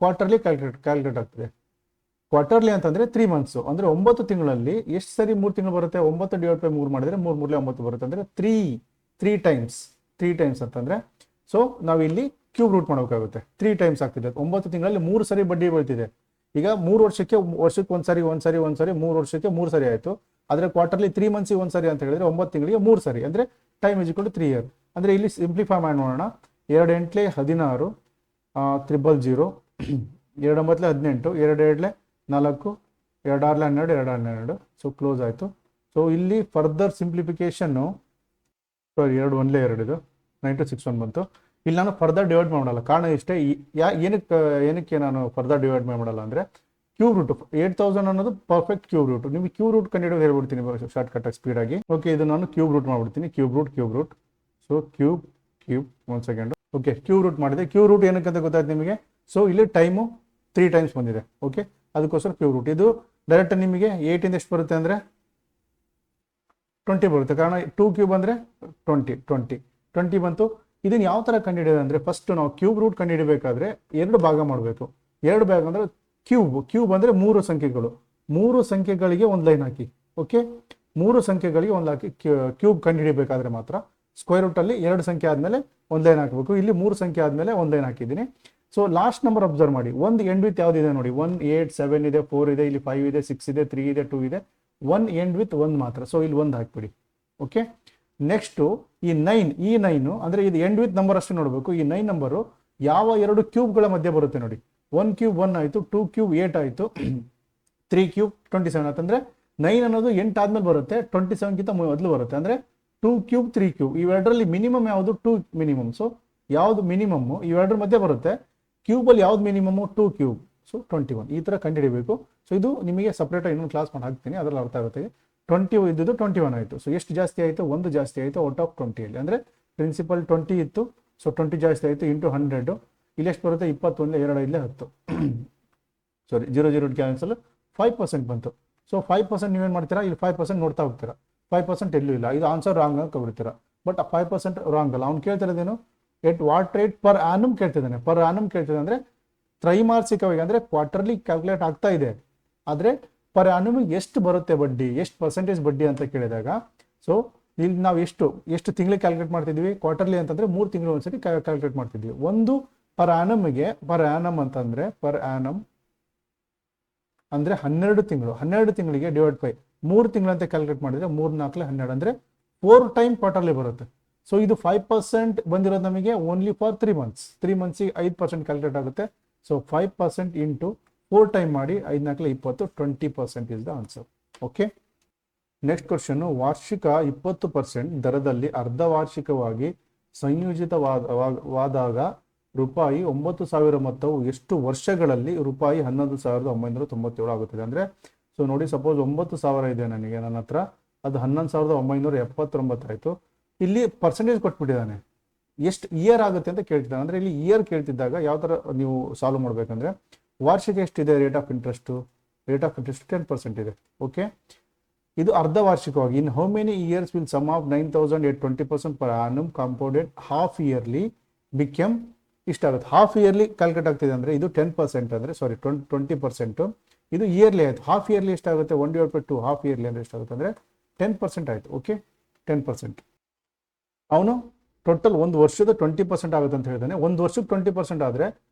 ಕ್ವಾರ್ಟರ್ಲಿ ಕ್ಯಾಲ್ಕುಲೇಟ್ ಆಗ್ತದೆ. ಕ್ವಾರ್ಟರ್ಲಿ ಅಂತಂದರೆ 3 ಮಂತ್ಸು, ಅಂದರೆ 9 ತಿಂಗಳಲ್ಲಿ ಎಷ್ಟು ಸರಿ 3 ತಿಂಗಳು ಬರುತ್ತೆ? 9 ಡಿವೈಡ್ ಬೈ 3 ಮಾಡಿದರೆ 3 3 9 ಬರುತ್ತೆ, ಅಂದರೆ 3 ಟೈಮ್ಸ್ ಅಂತಂದರೆ. ಸೊ ನಾವು ಇಲ್ಲಿ ಕ್ಯೂಬ್ ರೂಟ್ ಮಾಡಬೇಕಾಗುತ್ತೆ. 3 ಟೈಮ್ಸ್ ಆಗ್ತಿದೆ. 9 ತಿಂಗಳಲ್ಲಿ 3 ಸರಿ ಬಡ್ಡಿ ಬೀಳ್ತಿದೆ. ಈಗ 3 ವರ್ಷಕ್ಕೆ ಒಂದ್ಸರಿ 3 ವರ್ಷಕ್ಕೆ 3 ಸರಿ ಆಯಿತು. ಆದರೆ ಕ್ವಾರ್ಟರ್ಲಿ 3 ಮಂತ್ಸಿಗೆ ಒಂದ್ಸರಿ ಅಂತ ಹೇಳಿದ್ರೆ 9 ತಿಂಗಳಿಗೆ 3 ಸರಿ, ಅಂದರೆ time is equal to 3 year. ಅಂದರೆ ಇಲ್ಲಿ ಸಿಂಪ್ಲಿಫೈ ಮಾಡಿ ನೋಡೋಣ. 2 8 16 000, 2 9 18, 2 7 4, 2 6 12, 2 12. ಸೊ ಕ್ಲೋಸ್ ಆಯಿತು. ಸೊ ಇಲ್ಲಿ ಫರ್ದರ್ ಸಿಂಪ್ಲಿಫಿಕೇಶನ್ನು, ಸಾರಿ 2 1 2 ಇದು 9261 ಬಂತು. ಇಲ್ಲಿ ನಾನು ಫರ್ದರ್ ಡಿವೈಡ್ ಮಾಡಲ್ಲ. ಕಾರಣ ಇಷ್ಟೇ, ಏನಕ್ಕೆ ನಾನು ಫರ್ದರ್ ಡಿವೈಡ್ ಮಾಡಲ್ಲ ಅಂದರೆ ಕ್ಯೂಬ್ ರೂಟ್ 8000 ಅನ್ನೋದು ಪರ್ಫೆಕ್ಟ್ ಕ್ಯೂಬ್ ರೂಟ್. ನಿಮಗೆ ಕ್ಯೂಬ್ ರೂಟ್ ಕಂಡುಹಿಡಿಯೋದು ಹೇಳ್ಬಿಡ್ತೀನಿ ಶಾರ್ಟ್ ಕಟ್ ಸ್ಪೀಡಾಗಿ. ಓಕೆ, ಇದು ನಾನು ಕ್ಯೂಬ್ ರೂಟ್ ಮಾಡ್ಬಿಡ್ತೀನಿ. Cube root. So cube 1 second. Okay, cube root ಮಾಡಿದೆ. ಕ್ಯೂಬ್ ರೂಟ್ ಏನಕ್ಕೆ ಅಂತ ಗೊತ್ತಾಯ್ತು ನಿಮಗೆ. ಸೊ ಇಲ್ಲಿ ಟೈಮು 3 ಟೈಮ್ಸ್ ಬಂದಿದೆ. ಓಕೆ, ಅದಕ್ಕೋಸ್ಕರ ಕ್ಯೂಬ್ ರೂಟ್. ಇದು ಡೈರೆಕ್ಟ್ ನಿಮಗೆ 8 ಇಂದ ಎಷ್ಟು ಬರುತ್ತೆ ಅಂದರೆ 20 ಬರುತ್ತೆ. ಕಾರಣ 2 ಕ್ಯೂಬ್ ಅಂದರೆ 20 ಬಂತು. ಇದನ್ನು ಯಾವ ಥರ ಕಂಡುಹಿಡಿಯೋದು ಅಂದರೆ ಫಸ್ಟ್ ನಾವು ಕ್ಯೂಬ್ ರೂಟ್ ಕಂಡುಹಿಡಬೇಕಾದ್ರೆ 2 ಭಾಗ ಮಾಡಬೇಕು. 2 ಭಾಗ ಅಂದರೆ ಕ್ಯೂಬ್ ಅಂದರೆ 3 ಸಂಖ್ಯೆಗಳು. 3 ಸಂಖ್ಯೆಗಳಿಗೆ ಒಂದು ಲೈನ್ ಹಾಕಿ. ಓಕೆ, 3 ಸಂಖ್ಯೆಗಳಿಗೆ ಒಂದು ಹಾಕಿ ಕ್ಯೂಬ್ ಕಂಡುಹಿಡಬೇಕಾದ್ರೆ ಮಾತ್ರ ಸ್ಕ್ವೇರ್ ರೂಟಲ್ಲಿ 2 ಸಂಖ್ಯೆ ಆದಮೇಲೆ ಒಂದು ಲೈನ್ ಹಾಕಬೇಕು. ಇಲ್ಲಿ 3 ಸಂಖ್ಯೆ ಆದಮೇಲೆ ಒಂದು ಲೈನ್ ಹಾಕಿದ್ದೀನಿ. ಸೊ ಲಾಸ್ಟ್ ನಂಬರ್ ಅಬ್ಸರ್ವ್ ಮಾಡಿ. ಒಂದು ಎಂಡ್ ವಿತ್ ಯಾವುದಿದೆ ನೋಡಿ, 1 8 7 ಇದೆ, 4 ಇದೆ, ಇಲ್ಲಿ 5 ಇದೆ, 6 ಇದೆ, 3 ಇದೆ, 2 ಇದೆ. 1 ಎಂಡ್ ವಿತ್ 1 ಮಾತ್ರ. ಸೊ ಇಲ್ಲಿ 1 ಹಾಕ್ಬಿಡಿ. ಓಕೆ, ನೆಕ್ಸ್ಟು ಈ 9 ಅಂದರೆ ಇದು ಎಂಡ್ ವಿತ್ ನಂಬರ್ ಅಷ್ಟೇ ನೋಡಬೇಕು. ಈ 9 ನಂಬರು ಯಾವ 2 ಕ್ಯೂಬ್ಗಳ ಮಧ್ಯೆ ಬರುತ್ತೆ ನೋಡಿ. 1 ಕ್ಯೂಬ್ 1 ಆಯಿತು, 2 ಕ್ಯೂಬ್ 8 ಆಯಿತು, 3 ಕ್ಯೂಬ್ 27 ಆಯ್ತಂದರೆ 9 ಅನ್ನೋದು 8 ಆದ್ಮೇಲೆ ಬರುತ್ತೆ, 27ಗಿಂತ ಮೊದಲು ಬರುತ್ತೆ. ಅಂದರೆ 2 ಕ್ಯೂಬ್ 3 ಕ್ಯೂಬ್ ಇವೆರಡರಲ್ಲಿ ಮಿನಿಮಮ್ ಯಾವುದು? 2 ಮಿನಿಮಮ್. ಸೊ ಯಾವುದು ಮಿನಿಮಮ್ಮು ಇವೆರಡರ ಮಧ್ಯೆ ಬರುತ್ತೆ. ಕ್ಯೂಬಲ್ಲಿ ಯಾವ್ದು ಮಿನಿಮಮ್ಮು? 2 ಕ್ಯೂಬ್. ಸೊ 21 ಈ ಥರ ಕಂಡುಹಿಡಿಯಬೇಕು. ಸೊ ಇದು ನಿಮಗೆ ಸಪ್ರೇಟಾಗಿ ಇನ್ನೊಂದು ಕ್ಲಾಸ್ ಮಾಡಿ ಹಾಕ್ತೀನಿ, ಅದರಲ್ಲಿ ಅರ್ಥ ಆಗುತ್ತೆ. 20 ಇದ್ದಿದ್ದು 21 ಆಯಿತು. ಸೊ ಎಷ್ಟು ಜಾಸ್ತಿ ಆಯಿತು? 1 ಜಾಸ್ತಿ ಆಯಿತು ಔಟ್ ಆಫ್ 20ಅಲ್ಲಿ. ಅಂದರೆ ಪ್ರಿನ್ಸಿಪಲ್ 20 ಇತ್ತು, ಸೊ 20 ಜಾಸ್ತಿ ಆಯಿತು ಇಂಟು 100. ಇಲ್ಲಿ ಎಷ್ಟು ಬರುತ್ತೆ? 21 2 5 10. ಸಾರಿ 0 ಕ್ಯಾನ್ಸಲ್, 5% ಬಂತು. ಸೊ 5% ನೀವೇನು ಮಾಡ್ತೀರಾ? ಇಲ್ಲಿ 5% ನೋಡ್ತಾ ಹೋಗ್ತೀರಾ. 5% ಎಲ್ಲೂ ಇಲ್ಲ. ಇದು ಆನ್ಸರ್ ರಾಂಗ್ ಅಂತ ಕಬಿಡ್ತೀರಾ. ಬಟ್ 5% ರಾಂಗ್ ಅಲ್ಲ. ಅವ್ನು ಕೇಳ್ತಿರೋದೇನು? At what rate per annum ಕೇಳ್ತಿದ್ದಾನೆ. ಪರ್ ಆ್ಯನಮ್ ಕೇಳ್ತಿದ್ದಾನೆ ಅಂದರೆ ತ್ರೈಮಾಸಿಕವಾಗಿ, ಅಂದರೆ ಕ್ವಾರ್ಟರ್ಲಿ ಕ್ಯಾಲ್ಕುಲೇಟ್ ಆಗ್ತಾ ಇದೆ. ಆದರೆ ಪರ್ ಆ್ಯನಮಿಗೆ ಎಷ್ಟು ಬರುತ್ತೆ ಬಡ್ಡಿ, ಎಷ್ಟು ಪರ್ಸೆಂಟೇಜ್ ಬಡ್ಡಿ ಅಂತ ಕೇಳಿದಾಗ, ಸೊ ಇಲ್ಲಿ ನಾವು ಎಷ್ಟು ತಿಂಗಳಿಗೆ ಕ್ಯಾಲ್ಕುಲೇಟ್ ಮಾಡ್ತಿದ್ವಿ? ಕ್ವಾರ್ಟರ್ಲಿ ಅಂತಂದರೆ 3 ತಿಂಗಳು ಒಂದ್ಸರಿ ಕ್ಯಾಲ್ಕುಲೇಟ್ ಮಾಡ್ತಿದ್ವಿ. ಒಂದು ಪರ್ ಆ್ಯನಮ್ ಅಂತಂದರೆ ಪರ್ ಆ್ಯನಮ್ ಅಂದರೆ 12 ತಿಂಗಳು. 12 ತಿಂಗಳಿಗೆ ಡಿವೈಡ್ ಬೈ 3 ತಿಂಗಳಂತೆ ಕ್ಯಾಲ್ಕುಲೇಟ್ ಮಾಡಿದರೆ 3 4 12 ಅಂದರೆ 4 ಟೈಮ್ ಕ್ವಾರ್ಟರ್ಲಿ ಬರುತ್ತೆ. ಸೊ ಇದು 5% ಬಂದಿರೋದು ನಮಗೆ ಓನ್ಲಿ ಫಾರ್ 3 ಮಂತ್ಸ್. 3 ಮಂತ್ಸಿಗೆ 5% ಕ್ಯಾಲ್ಕುಲೇಟ್ ಆಗುತ್ತೆ. ಸೊ 5% ಇಂಟು 4 ಟೈಮ್ ಮಾಡಿ 5 4 20, 20% is the answer. Okay, next question. ವಾರ್ಷಿಕ 20% ದರದಲ್ಲಿ ಅರ್ಧವಾರ್ಷಿಕವಾಗಿ ಸಂಯೋಜಿತವಾದಾಗ ರೂಪಾಯಿ 9,000 ಮೊತ್ತವು ಎಷ್ಟು ವರ್ಷಗಳಲ್ಲಿ ರೂಪಾಯಿ 11,997 ಆಗುತ್ತದೆ? ಅಂದರೆ ಸೊ ನೋಡಿ, ಸಪೋಸ್ 9,000 ಇದೆ ನನಗೆ, ನನ್ನ ಹತ್ರ ಅದು 11,979 ಆಯಿತು. ಇಲ್ಲಿ ಪರ್ಸೆಂಟೇಜ್ ಕೊಟ್ಬಿಟ್ಟಿದ್ದಾನೆ, ಎಷ್ಟು ಇಯರ್ ಆಗುತ್ತೆ ಅಂತ ಕೇಳ್ತಿದ್ದಾನೆ. ಅಂದರೆ ಇಲ್ಲಿ ಇಯರ್ ಕೇಳ್ತಿದ್ದಾಗ ಯಾವ ಥರ ನೀವು ಸಾಲ್ವ್ ಮಾಡಬೇಕಂದ್ರೆ, ವಾರ್ಷಿಕ ಎಷ್ಟಿದೆ ರೇಟ್ ಆಫ್ ಇಂಟ್ರೆಸ್ಟ್ 10% ಇದೆ. ಓಕೆ, ಇದು ಅರ್ಧವಾರ್ಷಿಕವಾಗಿ. In how many years will sum of 9,000 at 20% per annum compounded half yearly become ಇಷ್ಟಾಗುತ್ತೆ. ಹಾಫ್ ಇಯರ್ಲಿ ಕ್ಯಾಲ್ಕುಲೇಟ್ ಆಗ್ತಿದೆ ಅಂದರೆ ಇದು 10% ಅಂದರೆ ಸಾರಿ 20%. ಇದು ಇಯರ್ಲಿ ಆಯಿತು. ಹಾಫ್ ಇಯರ್ಲಿ ಎಷ್ಟಾಗುತ್ತೆ? 1/2 ಹಾಫ್ ಇಯರ್ಲಿ ಅಂದರೆ ಎಷ್ಟಾಗುತ್ತೆ ಅಂದರೆ 10% ಆಯಿತು. ಓಕೆ, 10%. ಅವನು ಟೋಟಲ್ ಒಂದು ವರ್ಷದ 20% ಆಗುತ್ತೆ ಅಂತ ಹೇಳಿದಾನೆ. ಒಂದು ವರ್ಷಕ್ಕೆ 20% ಆದರೆ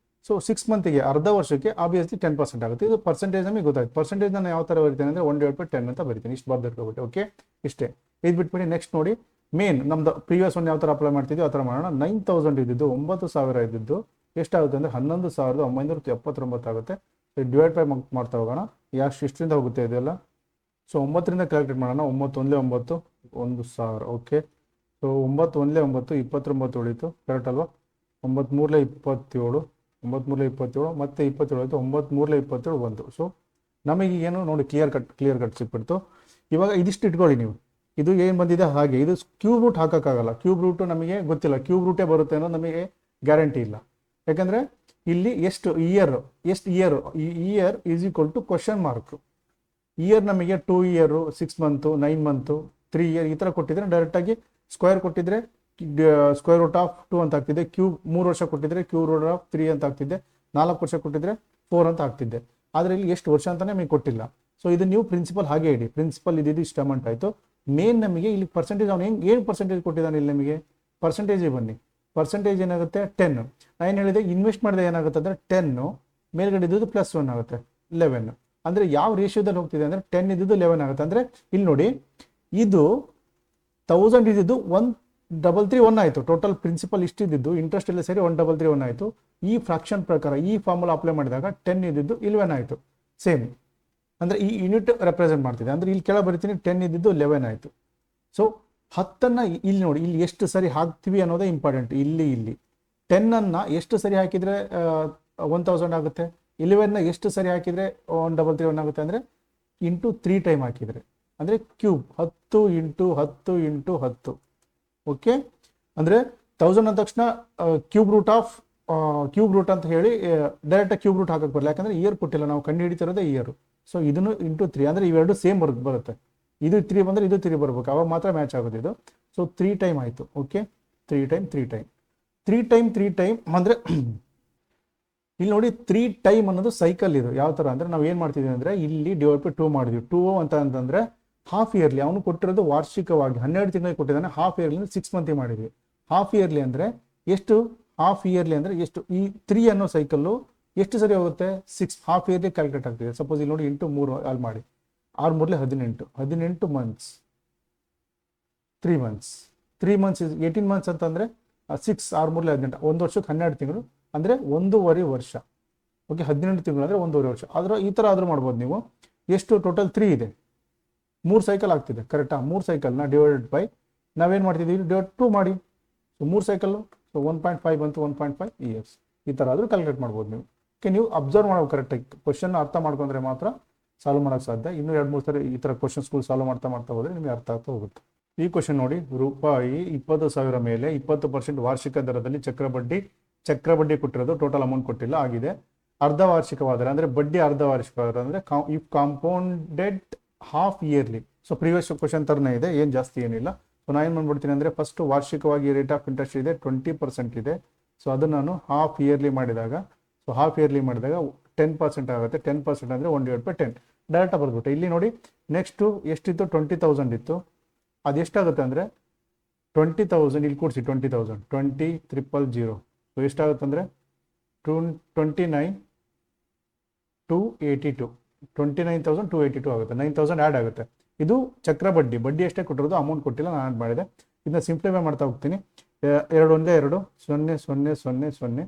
ಸೊ 6 ಮಂತಿಗೆ ಅರ್ಧ ವರ್ಷಕ್ಕೆ ಆಬ್ವಿಯಸ್ಲಿ 10% ಆಗುತ್ತೆ. ಇದು ಪರ್ಸೆಂಟೇಜ್ ನಮಗೆ ಗೊತ್ತಾಯ್ತು. ಪರ್ಸೆಂಟೇಜ್ ನಾನು ಯಾವ ಥರ ಬರಿತೇನೆ ಅಂದರೆ 1/10 ಅಂತ ಬರಿತೀನಿ. ಇಷ್ಟು ಬರ್ದಿಟ್ಕೊಬಿಟ್ಟು ಓಕೆ, ಇಷ್ಟೇ. ಇದು ಬಿಟ್ಬಿಟ್ಟು ನೆಕ್ಸ್ಟ್ ನೋಡಿ, ಮೇನ್ ನಮ್ದು ಪ್ರೀವಿಯಸ್ ಒನ್ ಯಾವ ಥರ ಅಪ್ಲೈ ಮಾಡ್ತಿದ್ವಿ ಆ ಥರ ಮಾಡೋಣ. 9,000 ಇದ್ದಿದ್ದು 9,000 ಇದ್ದಿದ್ದು ಎಷ್ಟಾಗುತ್ತೆ ಅಂದರೆ 11,979 ಆಗುತ್ತೆ. ಡಿವೈಡ್ ಬೈ ಮಾಡ್ತಾ ಹೋಗೋಣ. ಎಷ್ಟರಿಂದ ಹೋಗುತ್ತೆ ಇದೆಲ್ಲ. ಸೊ 9ರಿಂದ ಕ್ಯಾಲ್ಕುಲೇಟ್ ಮಾಡೋಣ. 9 1 9 1,000 ಓಕೆ. ಸೊ 9 1 9 29 ಉಳಿತು, ಕರೆಕ್ಟ್ ಅಲ್ವಾ? 9 3 27 9 3 27 ಮತ್ತೆ 27 ಆಯಿತು. 9 3 27 1. ಸೊ ನಮಗೆ ಏನು ನೋಡಿ ಕ್ಲಿಯರ್ ಕಟ್ ಸಿಕ್ಬಿಡ್ತು. ಇವಾಗ ಇದಿಷ್ಟು ಇಟ್ಕೊಳ್ಳಿ ನೀವು. ಇದು ಏನು ಬಂದಿದೆ ಹಾಗೆ, ಇದು ಕ್ಯೂಬ್ ರೂಟ್ ಹಾಕೋಕ್ಕಾಗಲ್ಲ. ಕ್ಯೂಬ್ ರೂಟು ನಮಗೆ ಗೊತ್ತಿಲ್ಲ, ಕ್ಯೂಬ್ ರೂಟೇ ಬರುತ್ತೆ ಅನ್ನೋದು ನಮಗೆ ಗ್ಯಾರಂಟಿ ಇಲ್ಲ. ಯಾಕಂದರೆ ಇಲ್ಲಿ ಎಷ್ಟು year year is equal to question mark. Year ನಮಗೆ 2 ಇಯರು 6 ಮಂತು 9 ಮಂತು 3 ಇಯರ್ ಈ ಥರ ಕೊಟ್ಟಿದ್ರೆ ಡೈರೆಕ್ಟಾಗಿ ಸ್ಕ್ವೇರ್ ಕೊಟ್ಟಿದ್ರೆ ಸ್ಕ್ವೇರ್ ರೂಟ್ ಆಫ್ 2 ಅಂತ ಆಗ್ತಿದೆ. ಕ್ಯೂಬ್ 3 ವರ್ಷ ಕೊಟ್ಟಿದ್ರೆ ಕ್ಯೂಬ್ ರೂಟ್ ಆಫ್ 3 ಅಂತ ಆಗ್ತಿದ್ದೆ. 4 ವರ್ಷ ಕೊಟ್ಟಿದ್ರೆ 4 ಅಂತ ಆಗ್ತಿದ್ದೆ. ಆದರೆ ಇಲ್ಲಿ ಎಷ್ಟು ವರ್ಷ ಅಂತಲೇ ನಮಗೆ ಕೊಟ್ಟಿಲ್ಲ. ಸೊ ಇದು ನೀವು ಪ್ರಿನ್ಸಿಪಲ್ ಹಾಗೆ ಇಡಿ. ಪ್ರಿನ್ಸಿಪಲ್ ಇದ್ದಿದ್ದು ಇಷ್ಟು ಅಮೌಂಟ್ ಆಯಿತು. ಮೇನ್ ನಮಗೆ ಇಲ್ಲಿ ಪರ್ಸೆಂಟೇಜ್ ಅವನು ಏನು ಪರ್ಸೆಂಟೇಜ್ ಕೊಟ್ಟಿದ್ದಾನೆ ಇಲ್ಲಿ ನಮಗೆ ಪರ್ಸೆಂಟೇಜೇ ಬನ್ನಿ. ಪರ್ಸೆಂಟೇಜ್ ಏನಾಗುತ್ತೆ 10. ನಾನು ಏನು ಹೇಳಿದೆ, ಇನ್ವೆಸ್ಟ್ ಮಾಡಿದೆ ಏನಾಗುತ್ತೆ ಅಂದರೆ 10 ಮೇಲ್ಗಡೆ ಇದ್ದು +1 ಆಗುತ್ತೆ 11. ಅಂದರೆ ಯಾವ ರೇಷಿಯೋದಲ್ಲಿ ಹೋಗ್ತಿದೆ ಅಂದರೆ 10 ಇದ್ದು 11 ಆಗುತ್ತೆ. ಅಂದರೆ ಇಲ್ಲಿ ನೋಡಿ, ಇದು 1000 ಇದ್ದಿದ್ದು 1,331 ಆಯಿತು. ಟೋಟಲ್ ಪ್ರಿನ್ಸಿಪಲ್ ಇಷ್ಟಿದ್ದು ಇಂಟ್ರೆಸ್ಟ್ ಎಲ್ಲ ಸೇರಿ 1,331 ಆಯಿತು. ಈ ಫ್ರಾಕ್ಷನ್ ಪ್ರಕಾರ ಈ ಫಾರ್ಮುಲಾ ಅಪ್ಲೈ ಮಾಡಿದಾಗ 10 ಇದ್ದಿದ್ದು 11 ಆಯಿತು. ಸೇಮ್ ಅಂದರೆ ಈ ಯೂನಿಟ್ ರೆಪ್ರೆಸೆಂಟ್ ಮಾಡ್ತಿದೆ. ಅಂದರೆ ಇಲ್ಲಿ ಕೆಳಗೆ ಬರಿತೀನಿ 10 ಇದ್ದಿದ್ದು 11 ಆಯಿತು. ಸೊ 10ಅನ್ನು ಇಲ್ಲಿ ನೋಡಿ, ಇಲ್ಲಿ ಎಷ್ಟು ಸರಿ ಹಾಕ್ತೀವಿ ಅನ್ನೋದೇ ಇಂಪಾರ್ಟೆಂಟ್. ಇಲ್ಲಿ 10ಅನ್ನು ಎಷ್ಟು ಸರಿ ಹಾಕಿದರೆ 1000 ಆಗುತ್ತೆ. 11ನ ಎಷ್ಟು ಸರಿ ಹಾಕಿದರೆ 1,331 ಆಗುತ್ತೆ ಅಂದರೆ ಇಂಟು 3 ಟೈಮ್ ಹಾಕಿದರೆ ಅಂದರೆ ಕ್ಯೂಬ್ 10 × 10 × 10 ಓಕೆ. ಅಂದರೆ 1000 ಅಂದ ತಕ್ಷಣ ಕ್ಯೂಬ್ ರೂಟ್ ಅಂತ ಹೇಳಿ ಡೈರೆಕ್ಟಾಗಿ ಕ್ಯೂಬ್ ರೂಟ್ ಹಾಕಕ್ಕೆ ಬರಲ್ಲ. ಯಾಕಂದರೆ ಇಯರ್ ಕೊಟ್ಟಿಲ್ಲ, ನಾವು ಕಂಡು ಹಿಡಿತಿರೋದೇ ಇಯರು. ಸೊ ಇದನ್ನು ಇಂಟು 3 ಅಂದರೆ ಇವೆರಡು ಸೇಮ್ ಬರುತ್ತೆ. ಇದು 3 ಬಂದರೆ ಇದು 3 ಬರ್ಬೇಕು, ಅವಾಗ ಮಾತ್ರ ಮ್ಯಾಚ್ ಆಗೋದು ಇದು. ಸೊ 3 ಟೈಮ್ ಆಯಿತು ಓಕೆ. 3 ಟೈಮ್ ಅಂದರೆ ಇಲ್ಲಿ ನೋಡಿ 3 ಟೈಮ್ ಅನ್ನೋದು ಸೈಕಲ್. ಇದು ಯಾವ ಥರ ಅಂದರೆ ನಾವು ಏನು ಮಾಡ್ತಿದ್ದೀವಿ ಅಂದರೆ ಇಲ್ಲಿ ಡಿವೈಡ್ ಬೈ 2 ಮಾಡಿದ್ವಿ. 2 ಅಂತಂದರೆ ಹಾಫ್ ಇಯರ್ಲಿ. ಅವನು ಕೊಟ್ಟಿರೋದು ವಾರ್ಷಿಕವಾಗಿ 12 ತಿಂಗಳಿಗೆ ಕೊಟ್ಟಿದ್ದಾನೆ. ಹಾಫ್ ಇಯರ್ಲಿ 6 ಮಂತಿಗೆ ಮಾಡಿದ್ವಿ. ಹಾಫ್ ಇಯರ್ಲಿ ಅಂದರೆ ಎಷ್ಟು? ಹಾಫ್ ಇಯರ್ಲಿ ಅಂದರೆ ಎಷ್ಟು? ಈ 3 ಅನ್ನೋ ಸೈಕಲ್ಲು ಎಷ್ಟು ಸರಿ ಹೋಗುತ್ತೆ? 6 ಹಾಫ್ ಇಯರ್ಲಿ ಕ್ಯಾಲ್ಕುಲೇಟ್ ಆಗ್ತಿದೆ. ಸಪೋಸ್ ಇಲ್ಲಿ ನೋಡಿ ಇಂಟು 3 ಅಲ್ಲಿ ಮಾಡಿ. 6 3 18 ಮಂತ್ಸ್. 3 ಮಂತ್ಸ್ 18 ಮಂತ್ಸ್ ಅಂತಂದರೆ 6 6 3 18 ಒಂದು ವರ್ಷಕ್ಕೆ 12 ತಿಂಗಳು ಅಂದರೆ 1.5 ವರ್ಷ ಓಕೆ. 18 ತಿಂಗಳು ಅಂದರೆ 1.5 ವರ್ಷ. ಆದರೆ ಈ ಥರ ಆದರೂ ಮಾಡ್ಬೋದು ನೀವು. ಎಷ್ಟು ಟೋಟಲ್ 3 ಇದೆ, 3 ಸೈಕಲ್ ಆಗ್ತಿದೆ ಕರೆಕ್ಟಾ? 3 ಸೈಕಲ್ನ ಡಿವೈಡೆಡ್ ಬೈ ನಾವೇನು ಮಾಡ್ತಿದ್ದೀವಿ ಡಿವೈಡ್ 2 ಮಾಡಿ. ಸೊ 3 ಸೈಕಲ್ಲು ಸೊ 1.5 ಬಂತು. 1.5 ಇಯರ್ಸ್. ಈ ಥರ ಆದರೂ ಕ್ಯಾಲ್ಕುಲೇಟ್ ಮಾಡ್ಬೋದು ನೀವು. ಓಕೆ, ನೀವು ಅಬ್ಸರ್ವ್ ಮಾಡೋ ಕರೆಕ್ಟಾಗಿ ಕ್ವಶನ್ ಅರ್ಥ ಮಾಡ್ಕೊಂಡ್ರೆ ಮಾತ್ರ ಸಾಲ್ವ್ ಮಾಡೋಕ್ಕೆ ಸಾಧ್ಯ. ಇನ್ನೂ 2-3 ಸರಿ ಈ ಥರ ಕ್ವಶನ್ಸ್ಗಳು ಸಾಲ್ವ್ ಮಾಡ್ತಾ ಹೋದರೆ ನಿಮಗೆ ಅರ್ಥ ಆಗ್ತಾ ಹೋಗುತ್ತೆ. ಈ ಕ್ವಶನ್ ನೋಡಿ, ರೂಪಾಯಿ 20,000 ಮೇಲೆ 20% ವಾರ್ಷಿಕ ದರದಲ್ಲಿ ಚಕ್ರಬಡ್ಡಿ ಕೊಟ್ಟಿರೋದು, ಟೋಟಲ್ ಅಮೌಂಟ್ ಕೊಟ್ಟಿಲ್ಲ ಆಗಿದೆ. ಅರ್ಧ ವಾರ್ಷಿಕವಾದರೆ ಅಂದರೆ ಬಡ್ಡಿ ಅರ್ಧ ವಾರ್ಷಿಕವಾದರೆ ಅಂದರೆ if compounded half yearly. So previous question ಥರನೇ ಇದೆ, ಏನು ಜಾಸ್ತಿ ಏನಿಲ್ಲ. ಸೊ ನಾನು ಏನು ಮಾಡ್ಬಿಡ್ತೀನಿ ಅಂದರೆ ಫಸ್ಟ್ ವಾರ್ಷಿಕವಾಗಿ ರೇಟ್ ಆಫ್ ಇಂಟ್ರೆಸ್ಟ್ ಇದೆ 20% ಇದೆ. ಸೊ ಅದನ್ನು ನಾನು ಹಾಫ್ ಇಯರ್ಲಿ ಮಾಡಿದಾಗ 10% ಆಗುತ್ತೆ. 10% ಅಂದರೆ 1/10 ಡೈರೆಕ್ಟಾಗಿ ಬರ್ಬಿಟ್ಟು ಇಲ್ಲಿ ನೋಡಿ. ನೆಕ್ಸ್ಟು ಎಷ್ಟಿತ್ತು? 20,000 ಇತ್ತು. ಅದು ಎಷ್ಟಾಗುತ್ತೆ ಅಂದರೆ 20,000 ಇಲ್ಲಿ ಕೂಡಿಸಿ 20,000 20,000. ಸೊ ಎಷ್ಟಾಗುತ್ತೆ ಅಂದರೆ 29,282 ಆಗುತ್ತೆ. 9,000 ಆ್ಯಡ್ ಆಗುತ್ತೆ. ಇದು ಚಕ್ರ ಬಡ್ಡಿ ಎಷ್ಟೇ ಕೊಟ್ಟಿರೋದು, ಅಮೌಂಟ್ ಕೊಟ್ಟಿಲ್ಲ, ನಾನು ಆ್ಯಡ್ ಮಾಡಿದೆ. ಇದನ್ನ ಸಿಂಪ್ಲಿಫೈ ಮಾಡ್ತಾ ಹೋಗ್ತೀನಿ. 2 1 2 0 0 0 0.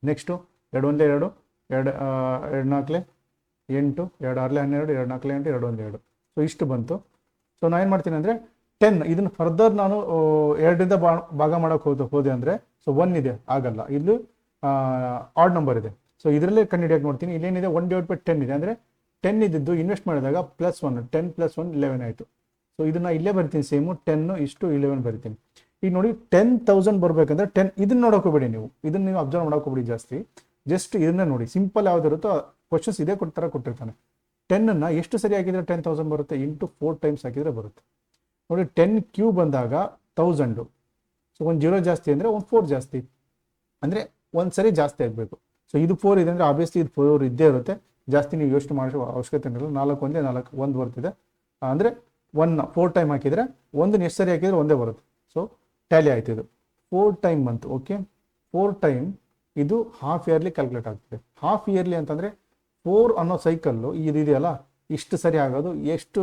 ನೆಕ್ಸ್ಟು 2 1 2 2 4 8 2 6 12 2 4 8 2 1 2. ಸೊ ಇಷ್ಟು ಬಂತು. ಸೊ ನಾನು ಏನು ಮಾಡ್ತೀನಿ ಅಂದರೆ 10 ಇದನ್ನು ಫರ್ದರ್ ನಾನು 2ರಿಂದ ಭಾಗ ಮಾಡೋಕ್ಕೆ ಹೋದೆ ಅಂದರೆ ಸೊ 1 ಇದೆ, ಆಗಲ್ಲ. ಇದು ಆಡ್ ನಂಬರ್ ಇದೆ. ಸೊ ಇದರಲ್ಲೇ ಕಂಡುಹಿಡಿಯೋಕೆ ನೋಡ್ತೀನಿ. ಇಲ್ಲೇನಿದೆ 1/10 ಇದೆ. ಅಂದರೆ 10 ಇದ್ದಿದ್ದು ಇನ್ವೆಸ್ಟ್ ಮಾಡಿದಾಗ +1 10 + 1 11 ಆಯಿತು. ಸೊ ಇದನ್ನು ಇಲ್ಲೇ ಬರ್ತೀನಿ ಸೇಮು 10:11 ಬರಿತೀನಿ. ಈಗ ನೋಡಿ 10,000 ಬರಬೇಕಂದ್ರೆ 10 ಇದನ್ನು ನೋಡೋಕೋಬೇಡಿ ನೀವು. ಇದನ್ನು ನೀವು ಅಬ್ಸರ್ವ್ ಮಾಡೋಕೋಬೇಡಿ ಜಾಸ್ತಿ. ಜಸ್ಟ್ ಇದನ್ನ ನೋಡಿ, ಸಿಂಪಲ್ ಯಾವುದಿರುತ್ತೋ ಕ್ವಶನ್ಸ್ ಇದೇ ಥರ ಕೊಟ್ಟಿರ್ತಾನೆ. 10ಅನ್ನು ಎಷ್ಟು ಸರಿ ಹಾಕಿದರೆ 10,000 ಬರುತ್ತೆ? ಇಂಟು 4 ಟೈಮ್ಸ್ ಹಾಕಿದರೆ ಬರುತ್ತೆ. ನೋಡಿ 10 ಕ್ಯೂಬ್ ಬಂದಾಗ 1000. ಸೊ 1 0 ಜಾಸ್ತಿ ಅಂದರೆ 1 4 ಜಾಸ್ತಿ ಅಂದರೆ 1 ಸರಿ ಜಾಸ್ತಿ ಆಗಬೇಕು. ಸೊ ಇದು 4 ಇದೆ ಅಂದರೆ ಆಬ್ವಿಯಸ್ಲಿ ಇದು 4 ಇದ್ದೇ ಇರುತ್ತೆ. ಜಾಸ್ತಿ ನೀವು ಯೋಚನೆ ಮಾಡೋ ಅವಶ್ಯಕತೆ ಇರಲ್ಲ. 4 1 4 1 ಬರ್ತಿದೆ ಅಂದರೆ 1 4 ಟೈಮ್ ಹಾಕಿದರೆ 1 ಎಷ್ಟು ಸರಿ ಹಾಕಿದರೆ ಒಂದೇ ಬರುತ್ತೆ. ಸೊ ಟ್ಯಾಲಿ ಆಯ್ತು. ಇದು 4 ಟೈಮ್ ಬಂತು ಓಕೆ. 4 ಟೈಮ್ ಇದು ಹಾಫ್ ಇಯರ್ಲಿ ಕ್ಯಾಲ್ಕುಲೇಟ್ ಆಗ್ತದೆ. ಹಾಫ್ ಇಯರ್ಲಿ ಅಂತಂದರೆ 4 ಅನ್ನೋ ಸೈಕಲ್ಲು ಇದು ಇದೆಯಲ್ಲ, ಇಷ್ಟು ಸರಿ ಆಗೋದು ಎಷ್ಟು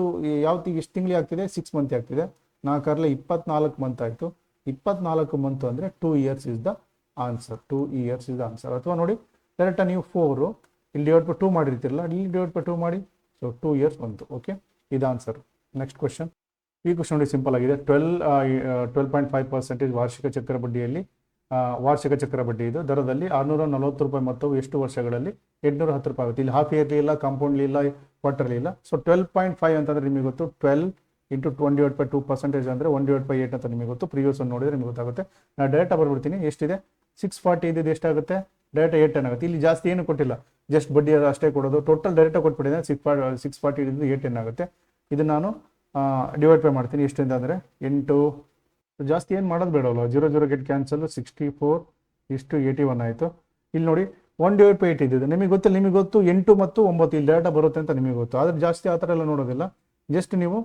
ಎಷ್ಟು ತಿಂಗಳಿಗೆ ಆಗ್ತಿದೆ, 6 ಮಂತ್ ಆಗ್ತಿದೆ. 4 24 ಮಂತ್ ಆಯಿತು. 24 ಮಂತ್ ಅಂದರೆ 2 years is the answer. 2 years is the answer. ಅಥವಾ ನೋಡಿ ಡೈರೆಕ್ಟಾಗಿ ನೀವು 4 ಇಲ್ಲಿ ಡಿವೈಡ್ ಬೈ 2 ಮಾಡಿರ್ತಿರಲ್ಲ, ಇಲ್ಲಿ ಡಿವೈಡ್ ಬೈ 2 ಮಾಡಿ. ಸೊ 2 ಇಯರ್ಸ್ ಬಂತು. ಓಕೆ, ಇದು ಆನ್ಸರ್. Next question. ಈ ಕ್ವಶನ್ ನೋಡಿ ಸಿಂಪಲ್ ಆಗಿದೆ. 12.5% ವಾರ್ಷಿಕ ಚಕ್ರ ಬಡ್ಡಿಯಲ್ಲಿ ವಾರ್ಷಿಕ ಚಕ್ರ ಬಡ್ಡಿ ಇದು ದರದಲ್ಲಿ 640 ರೂಪಾಯಿ ಮೊತ್ತವು ಎಷ್ಟು ವರ್ಷಗಳಲ್ಲಿ 810 ರೂಪಾಯಿ ಆಗುತ್ತೆ. ಇಲ್ಲಿ ಹಾಫ್ ಇಯರ್ಲಿ ಇಲ್ಲ, ಕಾಂಪೌಂಡ್ಲಿ ಇಲ್ಲ, ಕ್ವಾರ್ಟರ್ಲಿ ಇಲ್ಲ. ಸೊ 12.5 ಅಂತಂದ್ರೆ ನಿಮಗೆ ಗೊತ್ತು, 12 ಇಂಟು 1/2% ಅಂದರೆ 1/8 ಅಂತ ನಿಮಗೆ ಗೊತ್ತು. ಪ್ರೀವಿಯಸ್ ಒಂದು ನೋಡಿದ್ರೆ ನಿಮಗೆ ಗೊತ್ತಾಗುತ್ತೆ. ನಾನು ಡೈರೆಕ್ಟ್ ಬರ್ಬಿಡ್ತೀನಿ. ಎಷ್ಟಿದೆ 640 ಇದ್ದು ಎಷ್ಟಾಗುತ್ತೆ, ಡೈರೆಕ್ಟ್ 8 ಆಗುತ್ತೆ. ಇಲ್ಲಿ ಜಾಸ್ತಿ ಏನು ಕೊಟ್ಟಿಲ್ಲ, ಜಸ್ಟ್ ಬಡ್ಡಿ ಅಷ್ಟೇ ಕೊಡೋದು. ಟೋಟಲ್ ಡೈರೆಕ್ಟಾಗಿ ಕೊಟ್ಬಿಟ್ಟಿದೆ. 640 ಇದ್ದು 8 ಆಗುತ್ತೆ. ಇದು ನಾನು ಡಿವೈಡ್ ಬೈ ಮಾಡ್ತೀನಿ. ಎಷ್ಟಿಂದ ಅಂದರೆ 8. ಜಾಸ್ತಿ ಏನು ಮಾಡೋದು ಬೇಡವಲ್ಲ, 0 ಗೆಟ್ ಕ್ಯಾನ್ಸಲ್. 64:81 ಆಯಿತು. ಇಲ್ಲಿ ನೋಡಿ 1/8 ಇದ್ದಿದ್ದು ನಿಮಗೆ ಗೊತ್ತಿಲ್ಲ. ನಿಮಗೆ ಗೊತ್ತು 8 ಮತ್ತು 9 ಇಲ್ಲಿ ಡೇಟಾ ಬರುತ್ತೆ ಅಂತ ನಿಮಗೆ ಗೊತ್ತು. ಆದರೆ ಜಾಸ್ತಿ ಆ ಥರ ಎಲ್ಲ ನೋಡೋದಿಲ್ಲ. ಜಸ್ಟ್ ನೀವು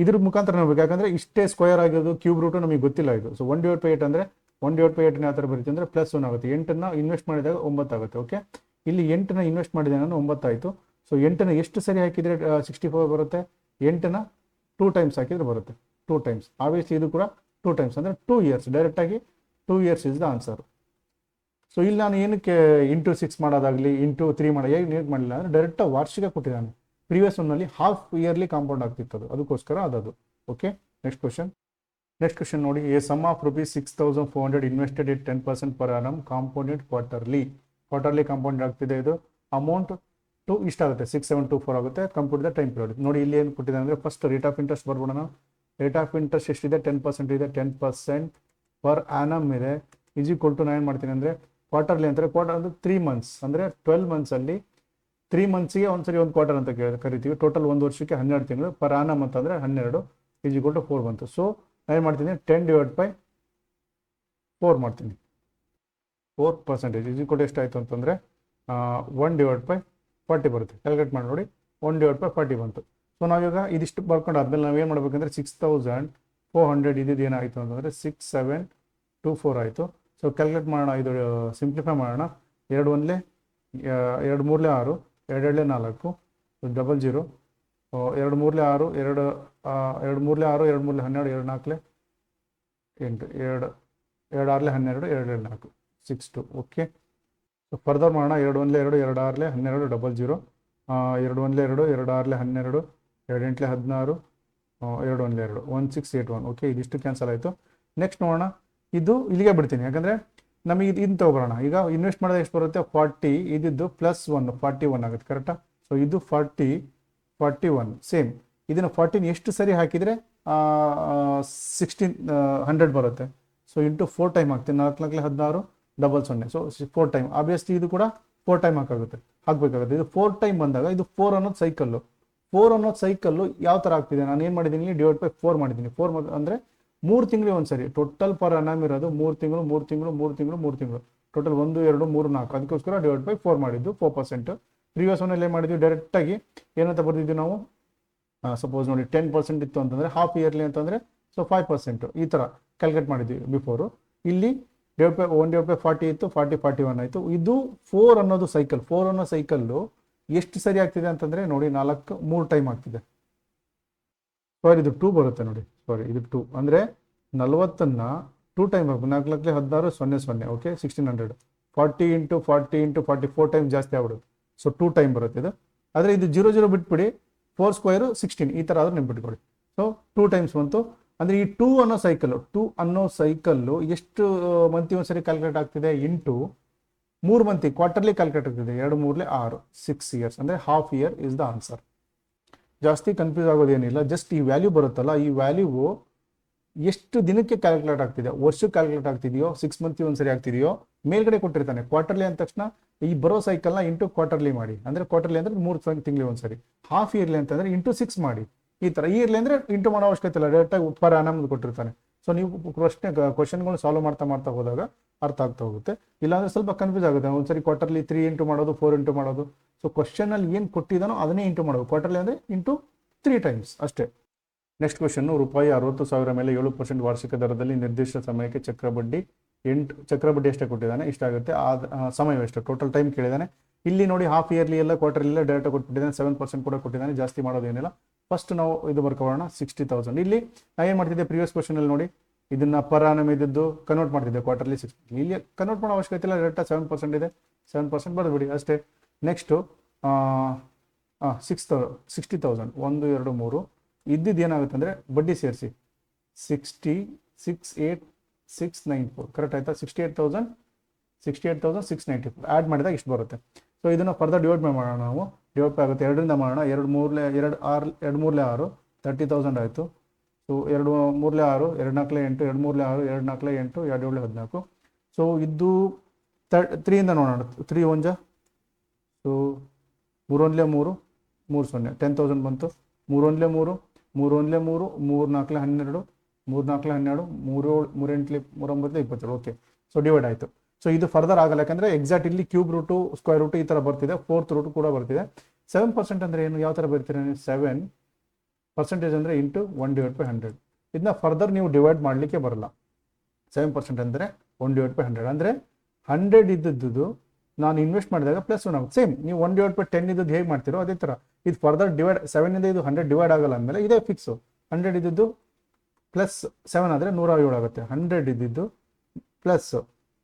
ಇದ್ರ ಮುಖಾಂತರ ನೋಡ್ಬೇಕು. ಯಾಕಂದರೆ ಇಷ್ಟೇ ಸ್ಕ್ವೇರ್ ಆಗಿರೋದು ಕ್ಯೂಬ್ ರೂಟು ನಮಗೆ ಗೊತ್ತಿಲ್ಲ ಇದು. ಸೊ 1/8 ಅಂದರೆ 1/8 ಯಾವ ಥರ ಬರುತ್ತೆ ಅಂದರೆ +1 ಆಗುತ್ತೆ. 8ನ್ನು ಇನ್ವೆಸ್ಟ್ ಮಾಡಿದಾಗ 9 ಆಗುತ್ತೆ. ಓಕೆ, ಇಲ್ಲಿ 8ನ ಇನ್ವೆಸ್ಟ್ ಮಾಡಿದೆ ನಾನು, 9 ಆಯಿತು. ಸೊ 8ನ ಎಷ್ಟು ಸರಿ ಹಾಕಿದರೆ 64 ಬರುತ್ತೆ, 8ನ 2 ಟೈಮ್ಸ್ ಹಾಕಿದರೆ ಬರುತ್ತೆ. 2 ಟೈಮ್ಸ್. ಆಬ್ವಿಯಸ್ಲಿ ಇದು ಕೂಡ 2 ಟೈಮ್ಸ್ ಅಂದರೆ 2 ಇಯರ್ಸ್. ಡೈರೆಕ್ಟಾಗಿ 2 years is the answer. So ಇಲ್ಲಿ ನಾನು ಏನಕ್ಕೆ ಇಂಟು 6 ಮಾಡೋದಾಗಲಿ ಇಂಟು 3 ಏನು ಮಾಡಲಿಲ್ಲ ಅಂದರೆ ಡೈರೆಕ್ಟಾಗಿ ವಾರ್ಷಿಕ ಕೊಟ್ಟಿದ್ದಾನೆ. ಪ್ರೀವಿಯಸ್ ಒನ್ನಲ್ಲಿ ಹಾಫ್ ಇಯರ್ಲಿ ಕಾಂಪೌಂಡ್ ಆಗ್ತಿತ್ತು ಅದಕ್ಕೋಸ್ಕರ ಅದು. ಓಕೆ, ನೆಕ್ಸ್ಟ್ ಕ್ವಶನ್ ನೋಡಿ. A sum of ₹6,400 invested it 10% per annum compounded quarterly compound ಆಗ್ತಿದೆ. ಇದು ಅಮೌಂಟ್ ಟು ಇಷ್ಟಾಗುತ್ತೆ, 6724 ಆಗುತ್ತೆ. Compute the time period. ನೋಡಿ ಇಲ್ಲಿ ಏನು ಕೊಟ್ಟಿದೆ ಅಂದರೆ ಫಸ್ಟ್ ರೇಟ್ ಆಫ್ ಇಂಟ್ರೆಸ್ಟ್ ಬರ್ಬೋಣ. ರೇಟ್ ಆಫ್ ಇಂಟ್ರೆಸ್ಟ್ ಎಷ್ಟಿದೆ, 10% ಇದೆ. 10% ಪರ್ ಆ್ಯನಮ್ ಇದೆ. = ನಾನು ಏನು ಮಾಡ್ತೀನಿ ಅಂದರೆ ಕ್ವಾರ್ಟರ್ಲಿ ಅಂತಾರೆ. ಕ್ವಾರ್ಟರ್ ಅಂದರೆ 3 ಮಂತ್ಸ್ ಅಂದರೆ 12 ಮಂತ್ಸಲ್ಲಿ 3 ಮಂತ್ಸಿಗೆ ಒಂದ್ಸರಿ ಒಂದು ಕ್ವಾರ್ಟರ್ ಅಂತ ಕರಿತೀವಿ. ಟೋಟಲ್ ಒಂದು ವರ್ಷಕ್ಕೆ 12 ತಿಂಗಳು. ಪರ್ ಆ್ಯನಮ್ ಅಂತಂದರೆ 12 = 4 ಬಂತು. ಸೊ ನಾನು ಏನು ಮಾಡ್ತೀನಿ, 10/4 ಮಾಡ್ತೀನಿ. 4% ಎಷ್ಟಾಯಿತು ಅಂತಂದರೆ 1/40 ಬರುತ್ತೆ. ಕ್ಯಾಲ್ಕುಲೇಟ್ ಮಾಡಿ ನೋಡಿ, 1/40 ಬಂತು. ಸೊ ನಾವೀಗ ಇದಿಷ್ಟು ಬರ್ಕೊಂಡು ಆದಮೇಲೆ ನಾವೇನು ಮಾಡಬೇಕಂದ್ರೆ 6400 ಇದ್ದಿದ್ದು ಏನಾಯಿತು ಅಂತಂದರೆ 6724 ಆಯಿತು. ಸೊ ಕ್ಯಾಲ್ಕುಲೇಟ್ ಮಾಡೋಣ, ಇದು ಸಿಂಪ್ಲಿಫೈ ಮಾಡೋಣ. 2 1 2 3 6 2 2 4 00 2 3 6 2 3 6 2 3 12 2 4 8 2 2 6 12 2 4 62. ಓಕೆ, ಸೊ ಫರ್ದರ್ ಮಾಡೋಣ. 2 1 2 2 6 12 00 2 1 2 2 6 12 2 8 16 2 1 2 1681. ಓಕೆ, ಇದಿಷ್ಟು ಕ್ಯಾನ್ಸಲ್ ಆಯಿತು. ನೆಕ್ಸ್ಟ್ ನೋಡೋಣ. ಇದು ಇಲ್ಲಿಗೆ ಬಿಡ್ತೀನಿ, ಯಾಕಂದರೆ ನಮಗೆ ಇದು ತೊಗೊಬರೋಣ. ಈಗ ಇನ್ವೆಸ್ಟ್ ಮಾಡಿದ್ರೆ ಎಷ್ಟು ಬರುತ್ತೆ, 40 ಇದ್ದಿದ್ದು +1 41 ಆಗುತ್ತೆ. ಕರೆಕ್ಟಾ? ಸೊ ಇದು 40 41 ಸೇಮ್. ಇದನ್ನು 14 ಎಷ್ಟು ಸರಿ ಹಾಕಿದರೆ 1600 ಬರುತ್ತೆ. ಸೊ ಇಂಟು 4 ಟೈಮ್ ಹಾಕ್ತೀನಿ. 4 4 16 00. So 4 time. ಆಬ್ವಿಯಸ್ಲಿ ಇದು ಕೂಡ 4 ಟೈಮ್ ಹಾಕಬೇಕಾಗುತ್ತೆ. ಇದು 4 ಟೈಮ್ ಬಂದಾಗ ಇದು 4 ಅನ್ನೋದು ಸೈಕಲ್ಲು. 4 ಅನ್ನೋದು ಸೈಕಲ್ಲು ಯಾವ ಥರ ಆಗ್ತಿದೆ, ನಾನು ಏನು ಮಾಡಿದ್ದೀನಿ, ಡಿವೈಡ್ ಬೈ 4 ಮಾಡಿದ್ದೀನಿ. 4 ಅಂದರೆ 3 ತಿಂಗಳಿಗೆ ಒಂದು ಸರಿ. ಟೋಟಲ್ ಪರ್ annum ಇರೋದು 3 ತಿಂಗಳು. ಟೋಟಲ್ 1 2 3 4. ಅದಕ್ಕೋಸ್ಕರ ಡಿವೈಡ್ ಬೈ 4 ಮಾಡಿದ್ದು. 4%. ಪ್ರೀವಿಯಸ್ ಒನ್ನಲ್ಲಿ ಏನು ಮಾಡಿದ್ವಿ, ಡೈರೆಕ್ಟಾಗಿ ಏನಂತ ಬರ್ದಿದ್ವಿ ನಾವು, ಸಪೋಸ್ ನೋಡಿ 10% ಇತ್ತು ಅಂತಂದರೆ ಹಾಫ್ ಇಯರ್ಲಿ ಅಂತಂದರೆ ಸೊ 5% ಈ ಥರ ಕ್ಯಾಲ್ಕುಲೇಟ್ ಮಾಡಿದ್ವಿ ಬಿಫೋರು. ಇಲ್ಲಿ /1/40 ಇತ್ತು, 40 41 ಆಯಿತು. ಇದು 4 ಅನ್ನೋದು ಸೈಕಲ್. 4 ಅನ್ನೋ ಸೈಕಲ್ಲು ಎಷ್ಟು ಸರಿ ಆಗ್ತಿದೆ ಅಂತಂದರೆ ನೋಡಿ 3 ಟೈಮ್ ಆಗ್ತಿದೆ. ಸಾರಿ, ಇದು 2 ಬರುತ್ತೆ ನೋಡಿ. ಸಾರಿ, ಇದು 2 ಅಂದರೆ 40ನ್ನು 2 ಟೈಮ್ ಹಾಕಬೇಕು. 4 4 16 00. ಓಕೆ, 1600. 40 × 40 × 40 4 ಟೈಮ್ ಜಾಸ್ತಿ ಆಗ್ಬಿಡುತ್ತೆ. ಸೊ 2 ಟೈಮ್ ಬರುತ್ತೆ ಇದು. ಆದರೆ ಇದು 0 ಬಿಟ್ಬಿಡಿ, 4 ಸ್ಕ್ವೇರು 16 ಈ ಥರ ಆದರೂ ನೆನ್ಪಿಟ್ಕೊಳ್ಳಿ. ಸೊ 2 ಟೈಮ್ಸ್ ಬಂತು. ಅಂದರೆ ಈ 2 ಅನ್ನೋ ಸೈಕಲ್ಲು ಎಷ್ಟು ಮಂತಿ ಒಂದು ಸರಿ ಕ್ಯಾಲ್ಕುಲೇಟ್ ಆಗ್ತಿದೆ, ಇಂಟು 3 ಮಂತಿ ಕ್ವಾರ್ಟರ್ಲಿ ಕ್ಯಾಲ್ಕುಲೇಟ್ ಆಗ್ತಿದೆ. 2 3 6 6 ಇಯರ್ಸ್ ಅಂದರೆ half year is the answer. ಜಾಸ್ತಿ ಕನ್ಫ್ಯೂಸ್ ಆಗೋದೇನಿಲ್ಲ. ಜಸ್ಟ್ ಈ ವ್ಯಾಲ್ಯೂ ಬರುತ್ತಲ್ಲ, ಈ ವ್ಯಾಲ್ಯೂ ಎಷ್ಟು ದಿನಕ್ಕೆ ಕ್ಯಾಲ್ಕುಲೇಟ್ ಆಗ್ತಿದೆ, ವರ್ಷಕ್ಕೆ ಕ್ಯಾಲ್ಕುಲೇಟ್ ಆಗ್ತಿದೆಯೋ, 6 ಮಂತ್ಗೆ ಒಂದ್ಸರಿ ಆಗ್ತಿದೆಯೋ, ಮೇಲ್ಗಡೆ ಕೊಟ್ಟಿರ್ತಾನೆ. ಕ್ವಾರ್ಟರ್ಲಿ ಅಂದ ತಕ್ಷಣ ಈ ಬರೋ ಸೈಕಲ್ನ ಇಂಟು ಕ್ವಾರ್ಟರ್ಲಿ ಮಾಡಿ. ಅಂದರೆ ಕ್ವಾರ್ಟರ್ಲಿ ಅಂದರೆ 3 ತಿಂಗಳಿಗೆ ಒಂದ್ಸರಿ. ಹಾಫ್ ಇಯರ್ಲಿ ಅಂತಂದರೆ ಇಂಟು 6 ಮಾಡಿ. ಈ ಥರ ಇಯರ್ಲಿ ಅಂದರೆ ಇಂಟು ಮಾಡೋ ಅವಶ್ಯಕತೆ ಇಲ್ಲ, ಡೈರೆಕ್ಟಾಗಿ ಪರ್ annum ಕೊಟ್ಟಿರ್ತಾನೆ. ಸೊ ನೀವು ಕ್ವಶನ್ಗಳು ಸಾಲ್ವ್ ಮಾಡ್ತಾ ಹೋದಾಗ ಅರ್ಥ ಆಗ್ತಾ ಹೋಗುತ್ತೆ. ಇಲ್ಲಾಂದರೆ ಸ್ವಲ್ಪ ಕನ್ಫ್ಯೂಸ್ ಆಗುತ್ತೆ. ಒಂದ್ಸರಿ ಕ್ವಾರ್ಟರ್ಲಿ 3 ಇಂಟು ಮಾಡೋದು, 4 ಇಂಟು ಮಾಡೋದು. ಸೊ ಕ್ವಶನಲ್ಲಿ ಏನು ಕೊಟ್ಟಿದ್ದಾನೋ ಅದನ್ನೇ ಇಂಟು ಮಾಡೋದು. ಕ್ವಾರ್ಟರ್ಲಿ ಅಂದರೆ ಇಂಟು 3 ಟೈಮ್ಸ್ ಅಷ್ಟೇ. Next question. ₹60,000 ಮೇಲೆ 7% ವಾರ್ಷಿಕ ದರದಲ್ಲಿ ನಿರ್ದಿಷ್ಟ ಸಮಯಕ್ಕೆ ಚಕ್ರ ಬಡ್ಡಿ 8 ಚಕ್ರ ಬಡ್ಡಿ ಎಷ್ಟೇ ಕೊಟ್ಟಿದ್ದಾನೆ ಇಷ್ಟಾಗುತ್ತೆ. ಸಮಯ ಎಷ್ಟು ಟೋಟಲ್ ಟೈಮ್ ಕೇಳಿದ್ದಾನೆ. ಇಲ್ಲಿ ನೋಡಿ ಹಾಫ್ ಇಯರ್ಲಿ ಎಲ್ಲ ಕ್ವಾರ್ಟರ್ಲಿ ಎಲ್ಲ ಡೈರೆಕ್ಟ್ ಕೊಟ್ಬಿಟ್ಟಿದ್ದಾನೆ. 7% ಕೂಡ ಕೊಟ್ಟಿದ್ದಾನೆ. ಜಾಸ್ತಿ ಮಾಡೋದೇನಿಲ್ಲ. ಫಸ್ಟ್ ನಾವು ಇದು ಬರ್ಕೊಳ್ಳೋಣ 60,000. ಇಲ್ಲಿ ನಾ ಏನು ಮಾಡ್ತಿದ್ದೆ ಪ್ರೀವಿಯಸ್ ಕ್ವಶನಲ್ಲಿ ನೋಡಿ ಇದನ್ನ ಪರ್ ಆನಮ್ ಇದ್ದು ಕನ್ವರ್ಟ್ ಮಾಡ್ತಿದ್ದೆ ಕ್ವಾರ್ಟರ್ಲಿ 60. ಇಲ್ಲಿ ಕನ್ವರ್ಟ್ ಮಾಡೋ ಅವಶ್ಯಕತೆ ಇಲ್ಲ. ಡೈರೆಕ್ಟ್ 7% ಇದೆ, 7% ಬರೆದ್ಬಿಡಿ ಅಷ್ಟೇ. ನೆಕ್ಸ್ಟು 60,000 1 2 3 ಇದ್ದಿದ್ದು ಏನಾಗುತ್ತೆ ಅಂದರೆ ಬಡ್ಡಿ ಸೇರಿಸಿ 68,694 ಕರೆಕ್ಟ್ ಆಯ್ತಾ. 68,694 ಆ್ಯಡ್ ಮಾಡಿದಾಗ ಇಷ್ಟು ಬರುತ್ತೆ. ಸೊ ಇದನ್ನು ಫರ್ದರ್ ಡಿವೈಡ್ ಮಾಡೋಣ ನಾವು. ಡಿವೈಡ್ ಆಗುತ್ತೆ 2ರಿಂದ ಮಾಡೋಣ. 2 3 6 30,000 ಆಯಿತು. ಸೊ 2 3 6 2 4 8 2 3 6 2 4 8 2 7 14. ಸೊ ಇದು 3ಯಿಂದ ನೋಡೋಣ. 3 1 ಸೊ 3 1 3 3 0 10,000 ಬಂತು. 3 1 3 3 1 3 3 4 12 3 4 12 3 8 3 9 27. ಓಕೆ, ಸೊ ಡಿವೈಡ್ ಆಯಿತು. ಸೊ ಇದು ಫರ್ದರ್ ಆಗಲ್ಲ, ಯಾಕಂದರೆ ಎಕ್ಸಾಕ್ಟ್ ಇಲ್ಲಿ ಕ್ಯೂಬ್ ರೂಟು ಸ್ಕ್ವೇರ್ ರೂಟು ಈ ಥರ ಬರ್ತಿದೆ. 4th ರೂಟು ಕೂಡ ಬರ್ತಿದೆ. 7% ಅಂದರೆ ಏನು, ಯಾವ ಥರ ಬರ್ತೀರ? 7% ಅಂದರೆ ಇಂಟು 1/100. ಇದನ್ನ ಫರ್ದರ್ ನೀವು ಡಿವೈಡ್ ಮಾಡಲಿಕ್ಕೆ ಬರಲ್ಲ. 7% ಅಂದರೆ 1/100 ಅಂದರೆ 100 ಇದ್ದದ್ದು ನಾನು ಇನ್ವೆಸ್ಟ್ ಮಾಡಿದಾಗ ಪ್ಲಸ್ 1 ಆಗುತ್ತೆ. ಸೇಮ್ ನೀವು 1/10 ಇದ್ದದ್ದು ಹೇಗೆ ಮಾಡ್ತೀರೋ ಅದೇ ಥರ ಇದು ಫರ್ದರ್ ಡಿವೈಡ್ 7ಇಂದ ಇದು 100 ಡಿವೈಡ್ ಆಗಲ್ಲ ಅಂದಮೇಲೆ ಇದೇ ಫಿಕ್ಸು. 100 ಇದ್ದದ್ದು ಪ್ಲಸ್ 7 ಆದರೆ 107 ಆಗುತ್ತೆ. 100 ಇದ್ದಿದ್ದು ಪ್ಲಸ್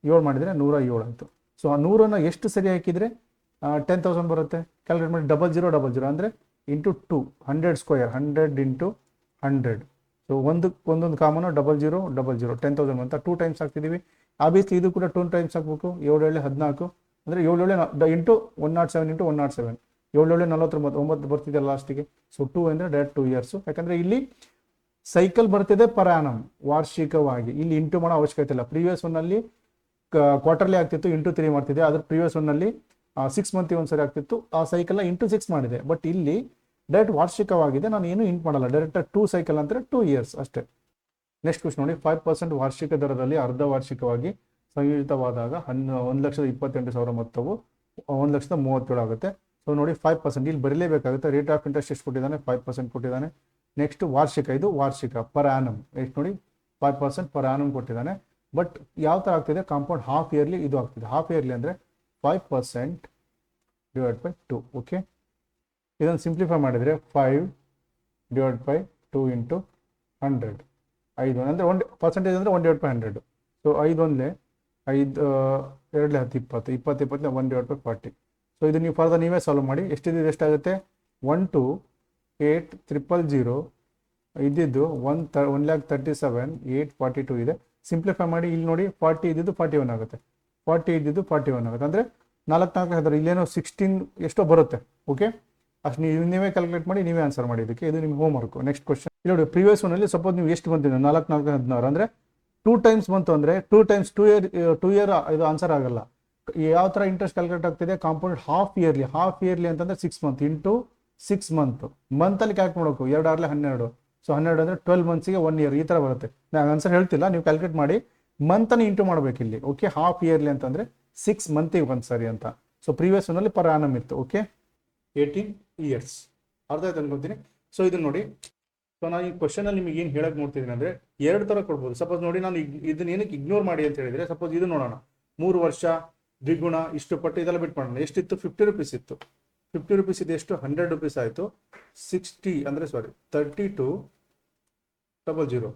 7 ಮಾಡಿದರೆ 107 ಆಯಿತು. ಸೊ ಆ 100ನ್ನು ಎಷ್ಟು ಸರಿ ಹಾಕಿದರೆ 10,000 ಬರುತ್ತೆ. ಕ್ಯಾಲ್ಕುಲೇಟ್ ಮಾಡಿ 0000 ಅಂದರೆ ಇಂಟು 2 100 ಸ್ಕ್ವೇರ್ 100 ಇಂಟು 100. ಸೊ ಒಂದೊಂದು ಕಾಮನು 0000 10,000 ಅಂತ 2 ಟೈಮ್ಸ್ ಹಾಕ್ತಿದ್ದೀವಿ. ಆಬ್ವಿಯಸ್ಲಿ ಇದು ಕೂಡ 2 ಟೈಮ್ಸ್ ಹಾಕ್ಬೇಕು. 7 7 14 ಅಂದರೆ 7 7 ಇಂಟು 107 ಇಂಟು 107 7 7 49 ಬರ್ತಿದೆ ಲಾಸ್ಟಿಗೆ. ಸೊ 2 ಅಂದರೆ ಡೈರೆಕ್ಟ್ 2 ಇಯರ್ಸು. ಯಾಕಂದರೆ ಇಲ್ಲಿ ಸೈಕಲ್ ಬರ್ತಿದೆ ಪರ್ ಆನಮ್ ವಾರ್ಷಿಕವಾಗಿ. ಇಲ್ಲಿ ಇಂಟು ಮಾಡೋ ಅವಶ್ಯಕತೆ ಇಲ್ಲ. ಪ್ರೀವಿಯಸ್ ಒನ್ನಲ್ಲಿ ಕ್ವಾರ್ಟರ್ಲಿ ಆಗ್ತಿತ್ತು, ಇಂಟು 3 ಮಾಡ್ತಿದ್ದೆ. ಅದ್ರ ಪ್ರೀವಿಯಸ್ ಒನ್ನಲ್ಲಿ 6 ಮಂತ್ಗೆ ಒಂದ್ಸರಿ ಆಗ್ತಿತ್ತು. ಆ ಸೈಕಲ್ನ ಇಂಟು 6 ಮಾಡಿದೆ. ಬಟ್ ಇಲ್ಲಿ ಡೈರೆಕ್ಟ್ ವಾರ್ಷಿಕವಾಗಿದೆ, ನಾನು ಏನು ಇಂಟು ಮಾಡಲ್ಲ. ಡೈರೆಕ್ಟ್ 2 ಸೈಕಲ್ ಅಂದರೆ 2 ಇಯರ್ಸ್ ಅಷ್ಟೇ. ನೆಕ್ಸ್ಟ್ ಕ್ವಶನ್ ನೋಡಿ. 5% ವಾರ್ಷಿಕ ದರದಲ್ಲಿ ಅರ್ಧ ವಾರ್ಷಿಕವಾಗಿ ಸಂಯೋಜಿತವಾದಾಗ 1,28,000 ಮೊತ್ತವು 1,37,000 ಆಗುತ್ತೆ. ಸೊ ನೋಡಿ 5% ಇಲ್ಲಿ ಬರೀಲೇಬೇಕಾಗುತ್ತೆ. ರೇಟ್ ಆಫ್ ಇಂಟ್ರೆಸ್ಟ್ ಎಷ್ಟು ಕೊಟ್ಟಿದ್ದಾನೆ? 5% ಕೊಟ್ಟಿದ್ದಾನೆ. ನೆಕ್ಸ್ಟ್ ವಾರ್ಷಿಕ, ಇದು ವಾರ್ಷಿಕ ಪರ್ ಆನಮ್ ಎಷ್ಟು ನೋಡಿ 5% ಪರ್ ಆನಮ್ ಕೊಟ್ಟಿದ್ದಾನೆ. ಬಟ್ ಯಾವ ಥರ ಆಗ್ತಿದೆ? ಕಾಂಪೌಂಡ್ ಹಾಫ್ ಇಯರ್ಲಿ ಇದು ಆಗ್ತಿದೆ. ಹಾಫ್ ಇಯರ್ಲಿ ಅಂದರೆ 5% ಡಿವೈಡ್ ಬೈ 2. ಓಕೆ, ಇದನ್ನು ಸಿಂಪ್ಲಿಫೈ ಮಾಡಿದರೆ 5 ಡಿವೈಡ್ ಬೈ 2 ಇಂಟು 100 5 ಅಂದರೆ 1% ಅಂದರೆ 1/100. ಸೊ 5 1 5 2 10 20 20 20 1/40. ಸೊ ಇದು ನೀವು ಫರ್ದರ್ ನೀವೇ ಸಾಲ್ವ್ ಮಾಡಿ. ಎಷ್ಟಿದೆ ಎಷ್ಟಾಗುತ್ತೆ? 128,000 ಇದ್ದಿದ್ದು 1,37,842 ಇದೆ. ಸಿಂಪ್ಲಿಫೈ ಮಾಡಿ. ಇಲ್ಲಿ ನೋಡಿ 40 ಇದ್ದಿದ್ದು 41 ಆಗುತ್ತೆ. 40 ಇದ್ದಿದ್ದು 41 ಆಗುತ್ತೆ. ಅಂದರೆ 4 4 ಇಲ್ಲೇನೋ 16 ಎಷ್ಟೋ ಬರುತ್ತೆ. ಓಕೆ, ಅಷ್ಟು ನೀವೇ ಕ್ಯಾಲ್ಕುಲೇಟ್ ಮಾಡಿ ನೀವೇ ಆನ್ಸರ್ ಮಾಡಿ. ಇದಕ್ಕೆ ಇದು ನಿಮ್ಮ ಹೋಮ್ ವರ್ಕು. ನೆಕ್ಸ್ಟ್ ಕ್ವಶನ್ ಇಲ್ಲಿ ನೋಡಿ. ಪ್ರೀವಿಯಸ್ ಒನ್ನಲ್ಲಿ ಸಪೋಸ್ ನೀವು ಎಷ್ಟು ಬಂತಿದೆ 4 4 16 ಅಂದರೆ 2 ಟೈಮ್ಸ್ ಬಂತು ಅಂದರೆ 2 ಟೈಮ್ಸ್ 2 ಇಯರ್ ಇದು ಆನ್ಸರ್ ಆಗಲ್ಲ. ಯಾವ ಥರ ಇಂಟ್ರೆಸ್ಟ್ ಕ್ಯಾಲ್ಕುಲೇಟ್ ಆಗ್ತಿದೆ? ಕಾಂಪೌಂಡ್ ಹಾಫ್ ಇಯರ್ಲಿ ಅಂತಂದರೆ 6 ಮಂತ್ ಇಂಟು 6 ಮಂತಲ್ಲಿ ಕ್ಯಾಲ್ಕುಲೇಟ್ ಮಾಡಬೇಕು. 2 6 12. ಸೊ 12 ಅಂದರೆ 12 ಮಂತ್ಸಿಗೆ 1 ಇಯರ್ ಈ ಥರ ಬರುತ್ತೆ. ನಾನು ಆನ್ಸರ್ ಹೇಳ್ತಿಲ್ಲ, ನೀವು ಕ್ಯಾಲ್ಕುಲೇಟ್ ಮಾಡಿ. ಮಂತನ್ನು ಇಂಟು ಮಾಡಬೇಕು ಇಲ್ಲಿ. ಓಕೆ, ಹಾಫ್ ಇಯರ್ಲಿ ಅಂತಂದರೆ 6 ಮಂತಿಗೆ ಒಂದ್ಸರಿ ಅಂತ. ಸೊ ಪ್ರೀವಿಯಸ್ ಒನ್ನಲ್ಲಿ ಪರ್ ಆನಮ್ ಇತ್ತು. ಓಕೆ, 18 ಇಯರ್ಸ್ ಅರ್ಥ ಆಯ್ತು ಅನ್ಕೊತೀನಿ. ಸೊ ಇದನ್ನ ನೋಡಿ. ಸೊ ನಾನು ಈ ಕ್ವಶನಲ್ಲಿ ನಿಮಗೆ ಏನು ಹೇಳಕ್ಕೆ ನೋಡ್ತಿದ್ದೀನಿ ಅಂದರೆ 2 ಥರ ಕೊಡ್ಬೋದು. ಸಪೋಸ್ ನೋಡಿ, ನಾನು ಇದನ್ನ ಏನಕ್ಕೆ ಇಗ್ನೋರ್ ಮಾಡಿ ಅಂತ ಹೇಳಿದರೆ, ಸಪೋಸ್ ಇದು ನೋಡೋಣ. 3 ವರ್ಷ ದ್ವಿಗುಣ ಇಷ್ಟು ಪಟ್ಟು ಇದೆಲ್ಲ ಬಿಟ್ಟು ಮಾಡೋಣ. ಎಷ್ಟಿತ್ತು? 50 ರೂಪೀಸ್ ಇತ್ತು. 50 ರೂಪೀಸ್ ಇದೆ ಎಷ್ಟು? 100 ರೂಪೀಸ್ ಆಯಿತು. 3200